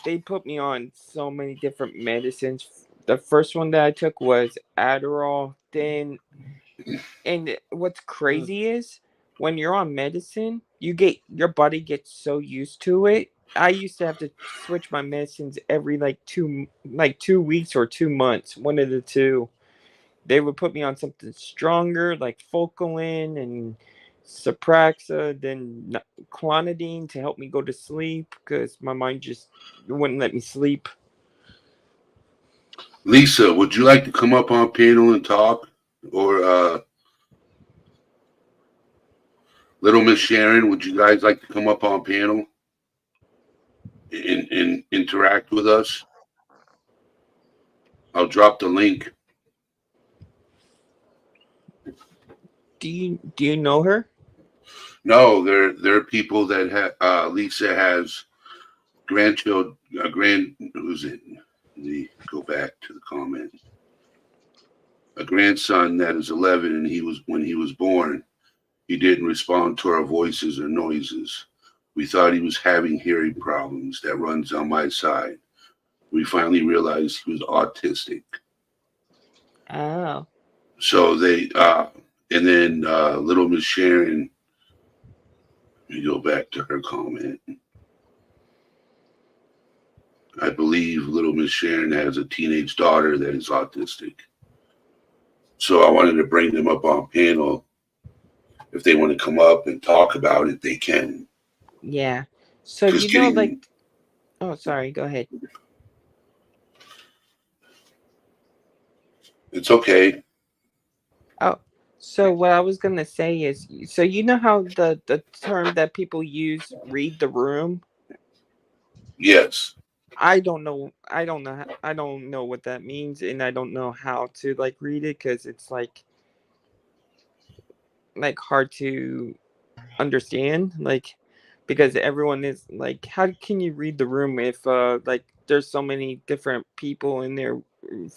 they put me on so many different medicines. The first one that I took was Adderall, then and what's Mm. crazy is when you're on medicine, you get your body gets so used to it. I used to have to switch my medicines every like 2 weeks or 2 months, one of the two. They would put me on something stronger like Focalin and Supraxa, then Clonidine to help me go to sleep because my mind just wouldn't let me sleep. Lisa, would you like to come up on panel and talk? Or Little Miss Sharon, would you guys like to come up on panel and interact with us? I'll drop the link. Do you know her? No, there are people that Lisa has grandchildren. Who's it? Let me go back to the comment. A grandson that is 11, and when he was born, he didn't respond to our voices or noises. We thought he was having hearing problems. That runs on my side. We finally realized he was autistic. Oh. So and then Little Miss Sharon, let me go back to her comment. I believe Little Miss Sharon has a teenage daughter that is autistic. So I wanted to bring them up on panel. If they want to come up and talk about it, they can. Yeah. So Because like, getting oh, sorry, go ahead. it's okay. Oh, so what I was gonna say is, so how the term that people use, read the room. Yes. I don't know. I don't know what that means, and I don't know how to like read it because it's like hard to understand. Like because everyone is like, how can you read the room if like there's so many different people in there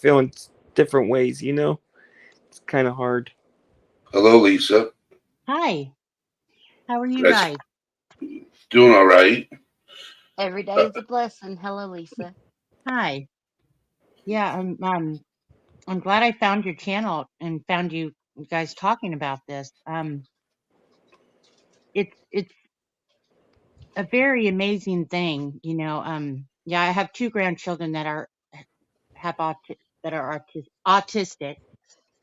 feeling different ways? It's kind of hard. Hello, Lisa. Hi, how are you That's guys? doing all right. Every day Uh, is a blessing. Hello, Lisa. Hi. Yeah, I'm glad I found your channel and found you guys talking about this. It's a very amazing thing, you know. Yeah, I have two grandchildren that have that are autistic.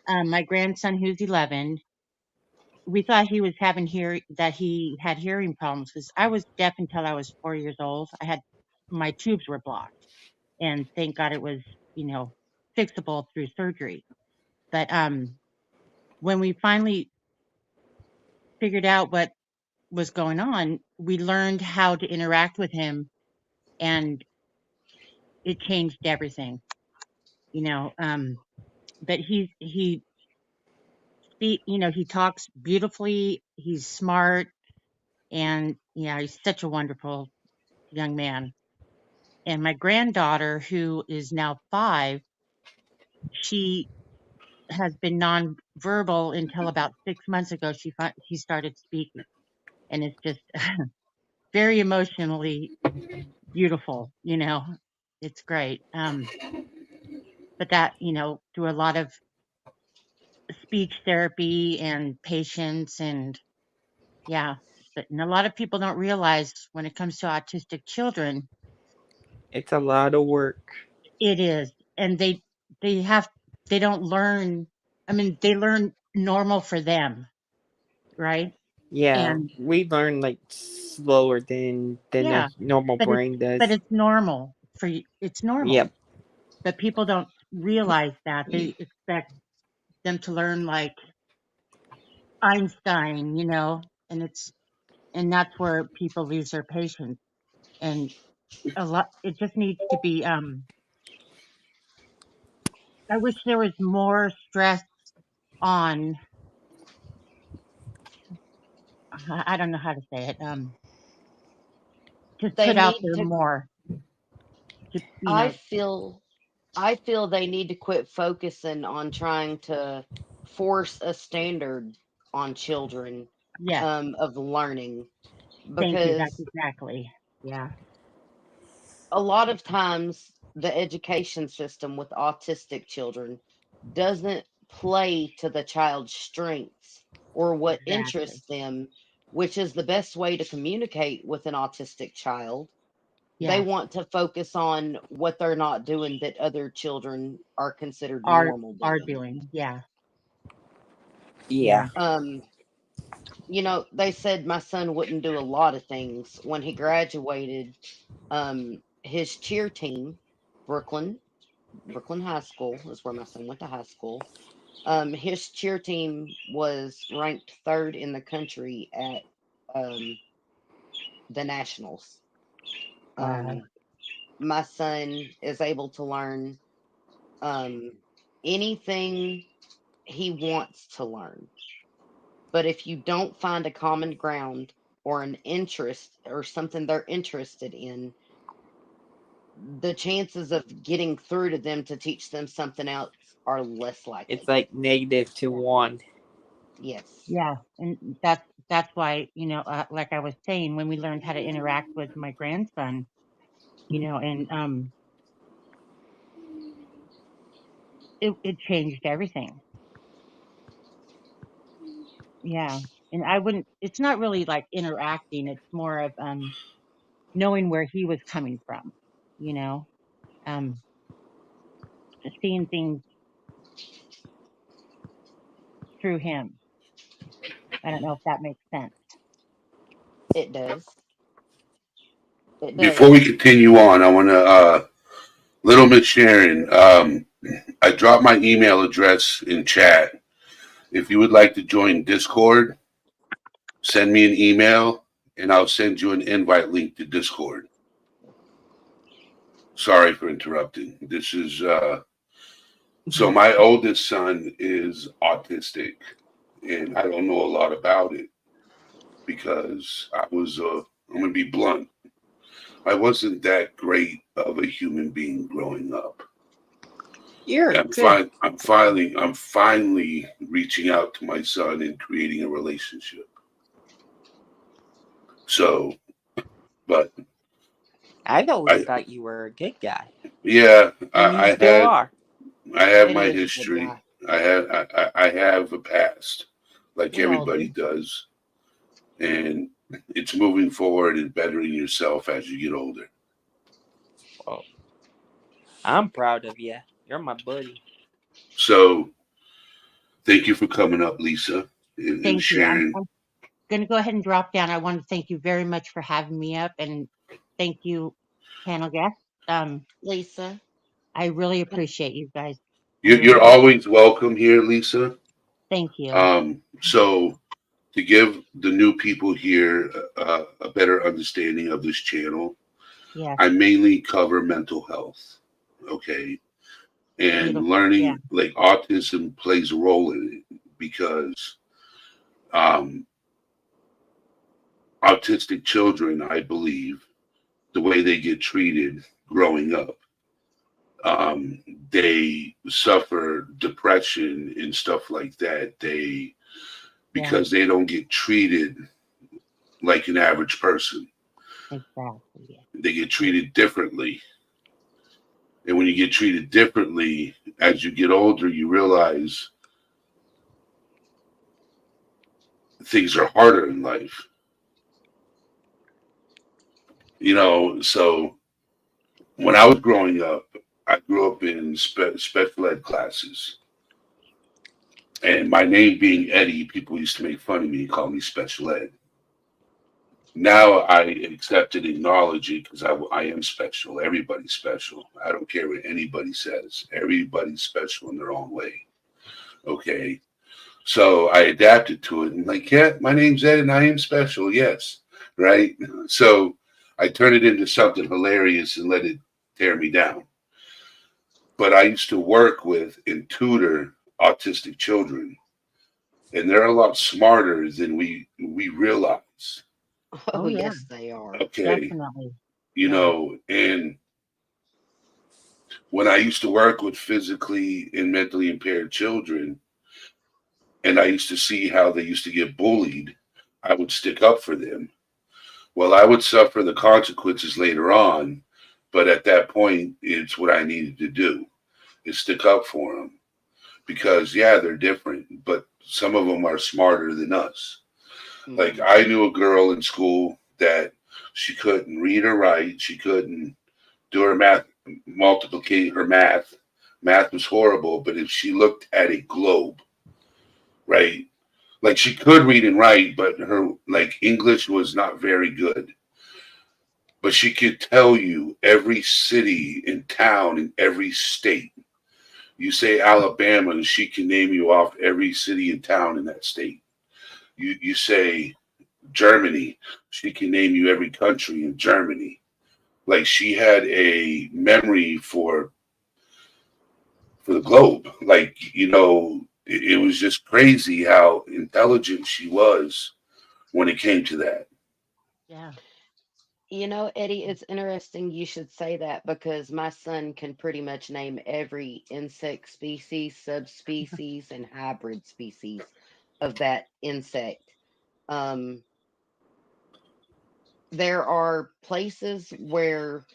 My grandson who's 11, we thought he was having that he had hearing problems because I was deaf until I was 4 years old. My tubes were blocked, and thank God it was, you know, fixable through surgery. But when we finally figured out what was going on, we learned how to interact with him, and it changed everything. You know, but he talks beautifully. He's smart, and yeah, he's such a wonderful young man. And my granddaughter, who is now 5, she has been nonverbal until about 6 months ago. She started speaking, and it's just very emotionally beautiful. You know, it's great. But that, through a lot of speech therapy and patience, and yeah. And a lot of people don't realize when it comes to autistic children, It's a lot of work. it is, and they have they don't learn I mean, they learn normal for them, right? Yeah, And we learn like slower than a yeah, normal but brain but does. it's normal for you. It's normal, Yep. but people don't realize that. They expect them to learn like Einstein, and that's where people lose their patience. And a lot, it just needs to be. I wish there was more stress on. I don't know how to say it. Just They put out need there to. more. To, I feel. I feel they need to quit focusing on trying to force a standard on children yes, of learning, thank you. That's because exactly. Yeah, a lot of times the education system with autistic children doesn't play to the child's strengths or what exactly. interests them, which is the best way to communicate with an autistic child. They Yeah, want to focus on what they're not doing that other children are considered are normal are doing. doing. Yeah, Yeah. yeah. Um, they said my son wouldn't do a lot of things. When he graduated, his cheer team, Brooklyn, Brooklyn High School is where my son went to high school. His cheer team was ranked third in the country at um, the nationals. Wow. Um, my son is able to learn um, anything he wants to learn. But if you don't find a common ground or an interest or something they're interested in, the chances of getting through to them to teach them something else are less It's likely. like -1. Yes, Yeah, and that's why like I was saying, when we learned how to interact with my grandson, and it changed everything. Yeah, and I wouldn't. It's not really like interacting. It's more of knowing where he was coming from. You know, um, seeing things through him. I don't know if that makes sense. it does. It Before we does. continue on, I want to, little Miss Sharon, I dropped my email address in chat. If you would like to join Discord, send me an email and I'll send you an invite link to Discord. Sorry for interrupting. This is, so my oldest son is autistic and I don't know a lot about it because I'm going to be blunt. I wasn't that great of a human being growing up. You're I'm good. fine. I'm finally reaching out to my son and creating a relationship. So, but I've always I, thought you were a good guy, yeah, and you I still had, are. I have But my he is a good history. guy. I have a past, like We all everybody do. does, and it's moving forward and bettering yourself as you get older. Well, I'm proud of you. You're my buddy. So, thank you for coming up, Lisa, and Thank you. sharing. I'm going to go ahead and drop down. I want to thank you very much for having me up, and thank you, panel guests. Um, Lisa, I really appreciate you guys. I really You're do. always welcome here, Lisa. Thank you. So to give the new people here a better understanding of this channel, Yes, I mainly cover mental health. Okay. And beautiful. Yeah, learning like autism plays a role in it because um, autistic children, I believe, the way they get treated growing up, um, they suffer depression and stuff like that. yeah, Because they don't get treated like an average person. exactly. Yeah, They get treated differently. And when you get treated differently, as you get older, you realize things are harder in life. So when I was growing up, I grew up in special ed classes. And my name being Eddie, people used to make fun of me and call me Special Ed. Now I accept it, acknowledge it, because I am special. Everybody's special. I don't care what anybody says. Everybody's special in their own way. Okay. So I adapted to it and like, yeah, my name's Ed and I am special. Yes. Right. So I turn it into something hilarious and let it tear me down. But I used to work with and tutor autistic children, and they're a lot smarter than we realize. Oh, Oh yeah, yes, they are. Okay. definitely. You Yeah. know, and when I used to work with physically and mentally impaired children, and I used to see how they used to get bullied, I would stick up for them. Well, I would suffer the consequences later on, but at that point, it's what I needed to do is stick up for them because, yeah, they're different, but some of them are smarter than us. Like, I Hmm. knew a girl in school that she couldn't read or write, she couldn't do her math, multiplicate her math. Math was horrible, but if she looked at a globe, right? Like she could read and write, but her like English was not very good. But she could tell you every city and town in every state. You say Alabama, and she can name you off every city and town in that state. You say Germany, she can name you every country in Germany. Like she had a memory for the globe. Like, it was just crazy how intelligent she was when it came to that. Yeah. Eddie, it's interesting you should say that because my son can pretty much name every insect species, subspecies, and hybrid species of that insect. Um, there are places where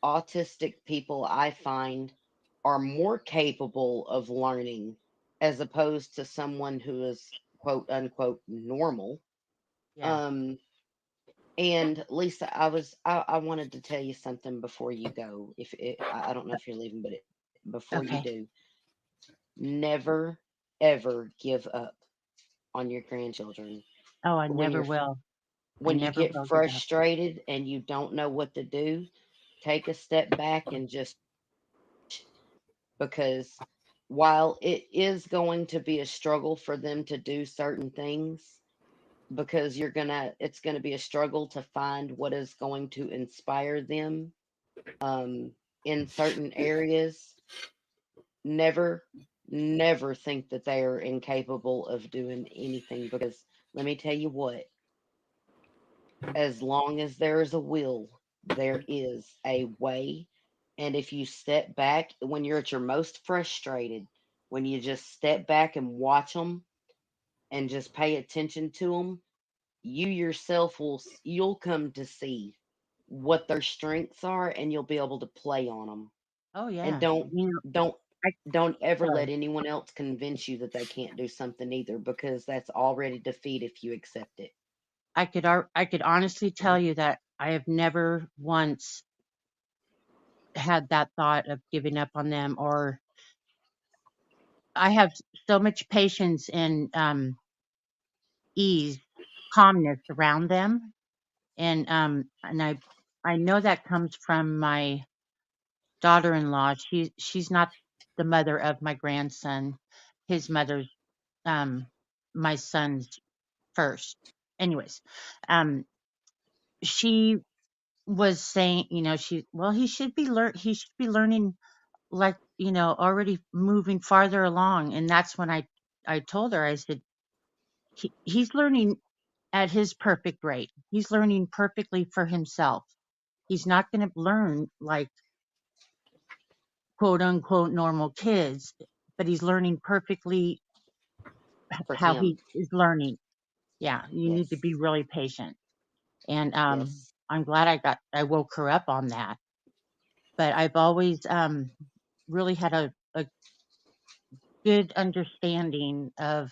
autistic people I find are more capable of learning as opposed to someone who is quote unquote normal. Yeah. Um, and Lisa, I wanted to tell you something before you go. If I don't know if you're leaving, but before you Okay. do, never ever give up on your grandchildren. Oh, I When never you're will. I when you never get will give up. frustrated and you don't know what to do, take a step back and just because while it is going to be a struggle for them to do certain things, because it's gonna be a struggle to find what is going to inspire them in certain areas. Never, never think that they are incapable of doing anything because let me tell you what, as long as there is a will, there is a way. And if you step back when you're at your most frustrated, when you just step back and watch them and just pay attention to them, you yourself you'll come to see what their strengths are and you'll be able to play on them. Oh And yeah. don't I don't ever let sorry. anyone else convince you that they can't do something either because that's already defeat if you accept it. I could honestly tell you that I have never once had that thought of giving up on them, or I have so much patience and ease, calmness around them, and I know that comes from my daughter-in-law. She's not the mother of my grandson. His mother's um my son's first. Anyways, um she was saying, he should be learning, like, already moving farther along. And that's when I told her, I said, he's learning at his perfect rate. He's learning perfectly for himself. He's not going to learn like quote unquote normal kids, but he's learning perfectly For how him. he is learning. Yeah, you need to Yes. be really patient. And Yes. I'm glad I woke her up on that. But I've always really had a good understanding of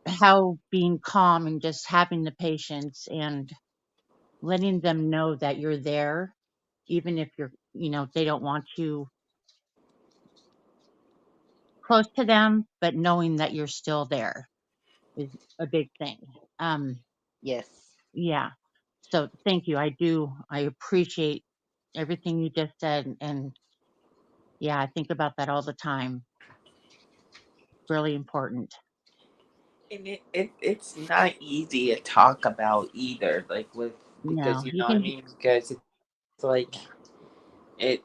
how being calm and just having the patience and letting them know that you're there, even if they don't want you close to them, but knowing that you're still there is a big thing. Yes. Yeah. So thank you. I appreciate everything you just said. And yeah, I think about that all the time. Really important. And it's not easy to talk about either, like with No, because you you know what I can, mean, because it's like it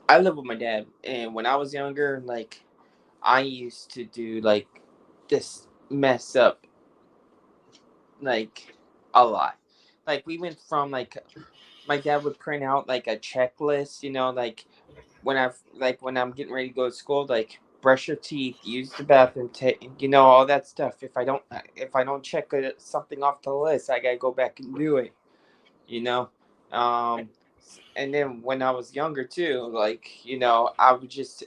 I live with my dad, and when I was younger, like I used to do like this mess up like a lot. Like we went from like my dad would print out like a checklist, you know, like when I'm getting ready to go to school, like brush your teeth, use the bathroom, you know, all that stuff. If I don't check something off the list, I gotta go back and do it, you know. Um, and then when I was younger too, like you know, I would just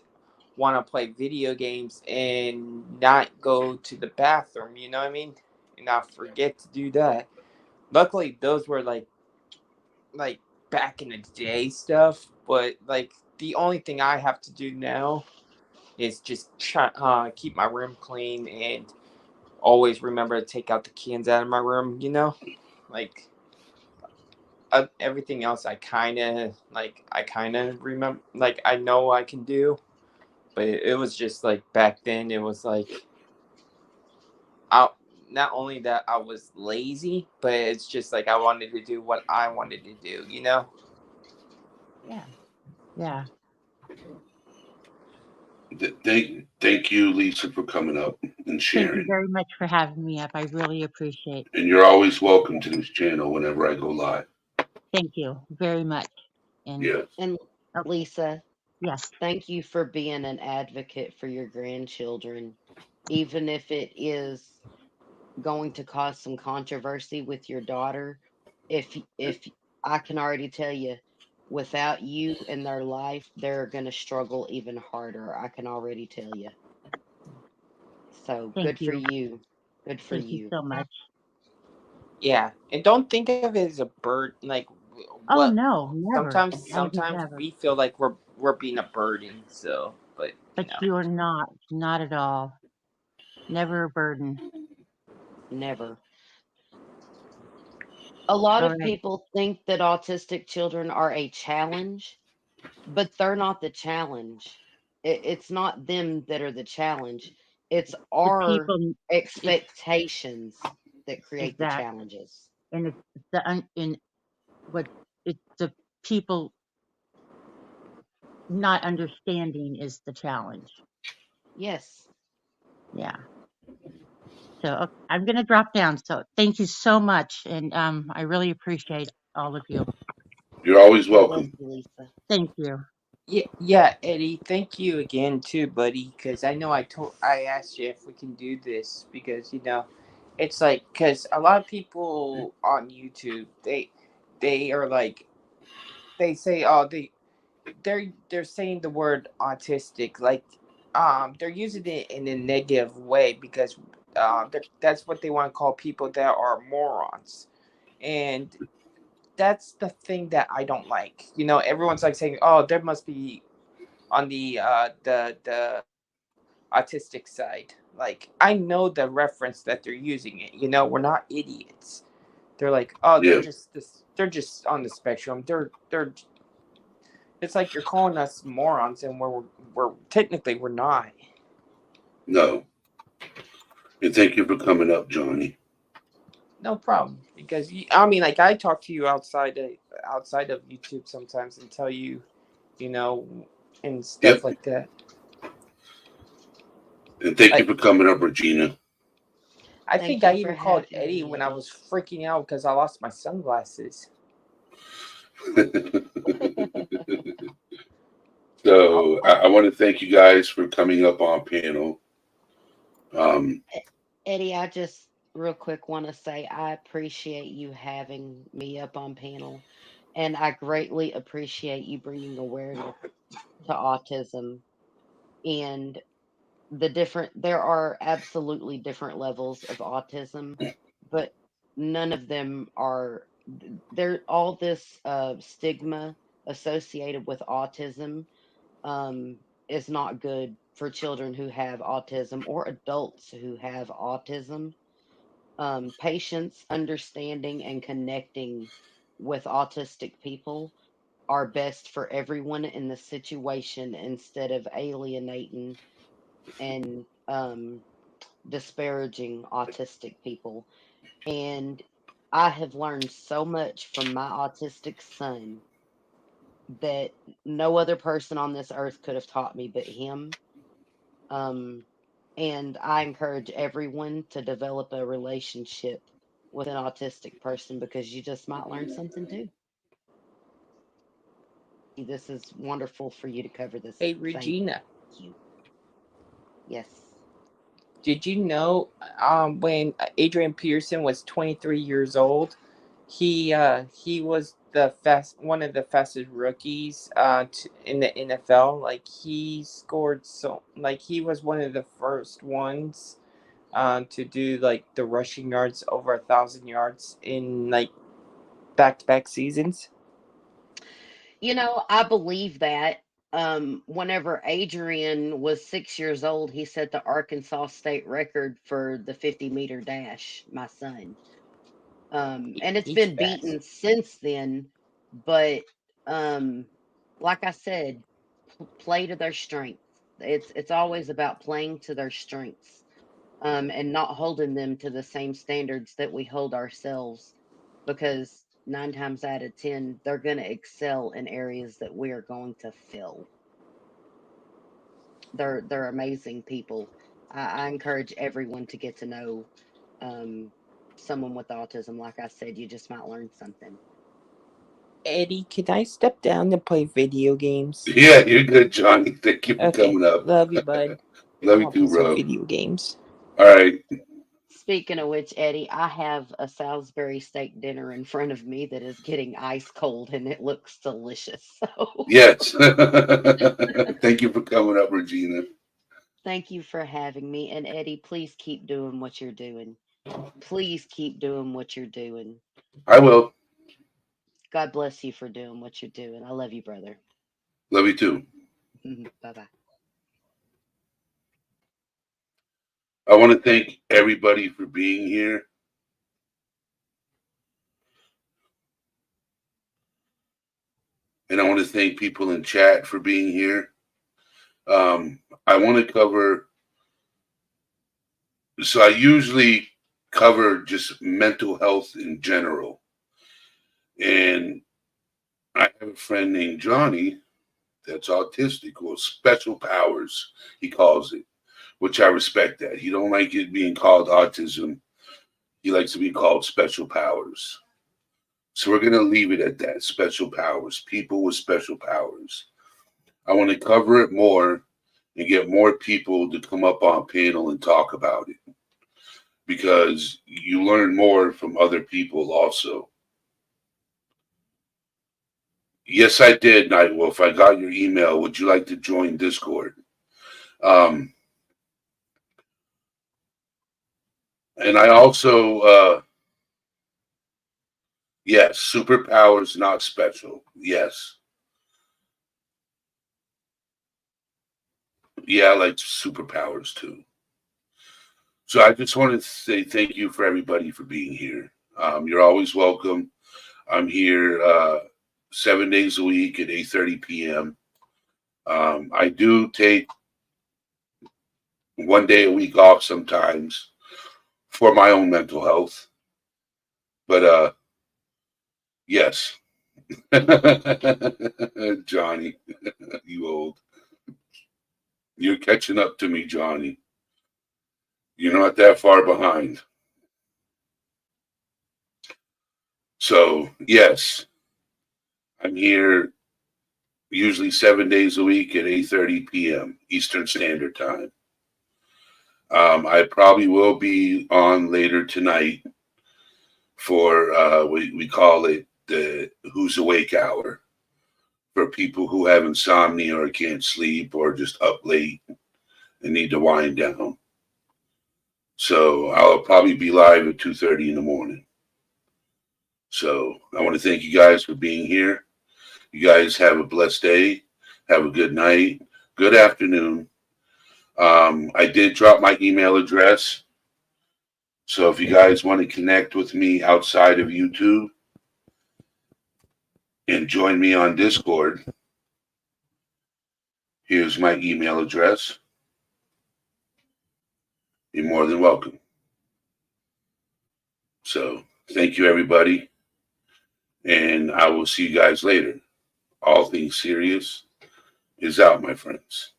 want to play video games and not go to the bathroom, you know what I mean? And I forget to do that. Luckily, those were like back in the day stuff, but like the only thing I have to do now is just keep my room clean and always remember to take out the cans out of my room, you know? Like everything else I kind of remember, like I know I can do, but it was just like back then it was like I not only that I was lazy, but it's just like I wanted to do what I wanted to do, you know? yeah, yeah. Thank you, Lisa, for coming up and Thank you sharing. very much for having me up. I really appreciate And you're always welcome to this channel whenever I go live. Thank you very much. And Yes. And oh, Lisa, yes, thank you for being an advocate for your grandchildren, even if it is going to cause some controversy with your daughter. If I can already tell you, without you in their life, they're going to struggle even harder. I can already tell you. So thank good for you. you. Good for Thank you you. so much. Yeah, and don't think of it as a burden. Like Oh what? no, never. I would Sometimes never. we feel like we're being a burden. So, but you But know, you are not at all. Never a burden. Never. A lot All of right. people think that autistic children are a challenge, but they're not the challenge. It's not them that are the challenge. It's The our people, it's expectations that create the exact, challenges. and it's in what it's the people not understanding is the challenge. Yes. Yeah. So I'm going to drop down. So thank you so much, and I really appreciate all of you. You're always God bless welcome. you, Lisa. Thank you. yeah, Eddie, thank you again too, buddy. Because I know I asked you if we can do this because you know, it's like because a lot of people on YouTube they are like they say they're saying the word autistic like they're using it in a negative way because that's what they want to call people that are morons, and that's the thing that I don't like. You know, everyone's like saying, "Oh, there must be on the autistic side." Like I know the reference that they're using it. You know, we're not idiots. They're like, "Oh, Yeah. they're just on the spectrum. They're it's like you're calling us morons, and we're technically we're not. No. And thank you for coming up, Johnny. No problem, because I mean, like I talk to you outside of YouTube sometimes and tell you, you know, and stuff Yep. like that. And thank you Like for coming up, Regina. I think Thank I you for even called having Eddie me, when I Eddie. was freaking out because I lost my sunglasses. Oh, So I want to thank you guys for coming up on panel. Um, Eddie, I just real quick want to say I appreciate you having me up on panel, and I greatly appreciate you bringing awareness to autism and there are absolutely different levels of autism, but none of them are there all this stigma associated with autism. is not good for children who have autism or adults who have autism. Patience, understanding, and connecting with autistic people are best for everyone in the situation instead of alienating and disparaging autistic people. And I have learned so much from my autistic son that no other person on this earth could have taught me but him. Um, and I encourage everyone to develop a relationship with an autistic person because you just might learn something too. This is wonderful for you to cover this. Hey, Thank Regina, you. Yes. did you know when Adrian Peterson was 23 years old, he was one of the fastest rookies in the NFL. Like he scored like he was one of the first ones to do like the rushing yards over 1,000 yards in like back-to-back seasons. I believe that. Whenever Adrian was 6 years old, he set the Arkansas state record for the 50-meter dash, my son. And it's He's been fast. beaten since then, but um, like I said, play to their strengths. It's always about playing to their strengths, and not holding them to the same standards that we hold ourselves, because 9 times out of 10, they're going to excel in areas that we are going to fill. They're amazing people. I encourage everyone to get to know um, someone with autism. Like I said, you just might learn something. Eddie, can I step down to play video games? Yeah, you're good, Johnny. Thank you for Okay, coming up. love you, bud. I Love you want to play too, some bro. video games. All right. Speaking of which, Eddie, I have a Salisbury steak dinner in front of me that is getting ice cold and it looks delicious. So Yes. Thank you for coming up, Regina. thank you for having me. And Eddie, please keep doing what you're doing. Please keep doing what you're doing. I will. God bless you for doing what you're doing. I love you, brother. Love you too. Bye bye. I want to thank everybody for being here. And I want to thank people in chat for being here. I want to cover, so I usually cover just mental health in general. And I have a friend named Johnny that's autistic, or special powers, he calls it, which I respect that. He don't like it being called autism. He likes to be called special powers. So we're going to leave it at that, special powers, people with special powers. I want to cover it more and get more people to come up on panel and talk about it, because you learn more from other people also. Yes, I did, Nightwolf. I got your email. Would you like to join Discord? Um, and I also, yes, superpowers, not special. Yes. Yeah, I like superpowers too. So I just want to say thank you for everybody for being here. You're always welcome. I'm here 7 days a week at 8:30 p.m. I do take one day a week off sometimes for my own mental health. But yes. Johnny, you old. You're catching up to me, Johnny. You're not that far behind. So, yes, I'm here usually 7 days a week at 8:30 p.m. Eastern Standard Time. I probably will be on later tonight for we call it the Who's Awake Hour, for people who have insomnia or can't sleep or just up late and need to wind down. So I'll probably be live at 2:30 in the morning. So I want to thank you guys for being here. You guys have a blessed day. Have a good night. good afternoon. I did drop my email address. So if you guys want to connect with me outside of YouTube and join me on Discord, here's my email address. You're more than welcome. So thank you, everybody. And I will see you guys later. All Things Serious is out, my friends.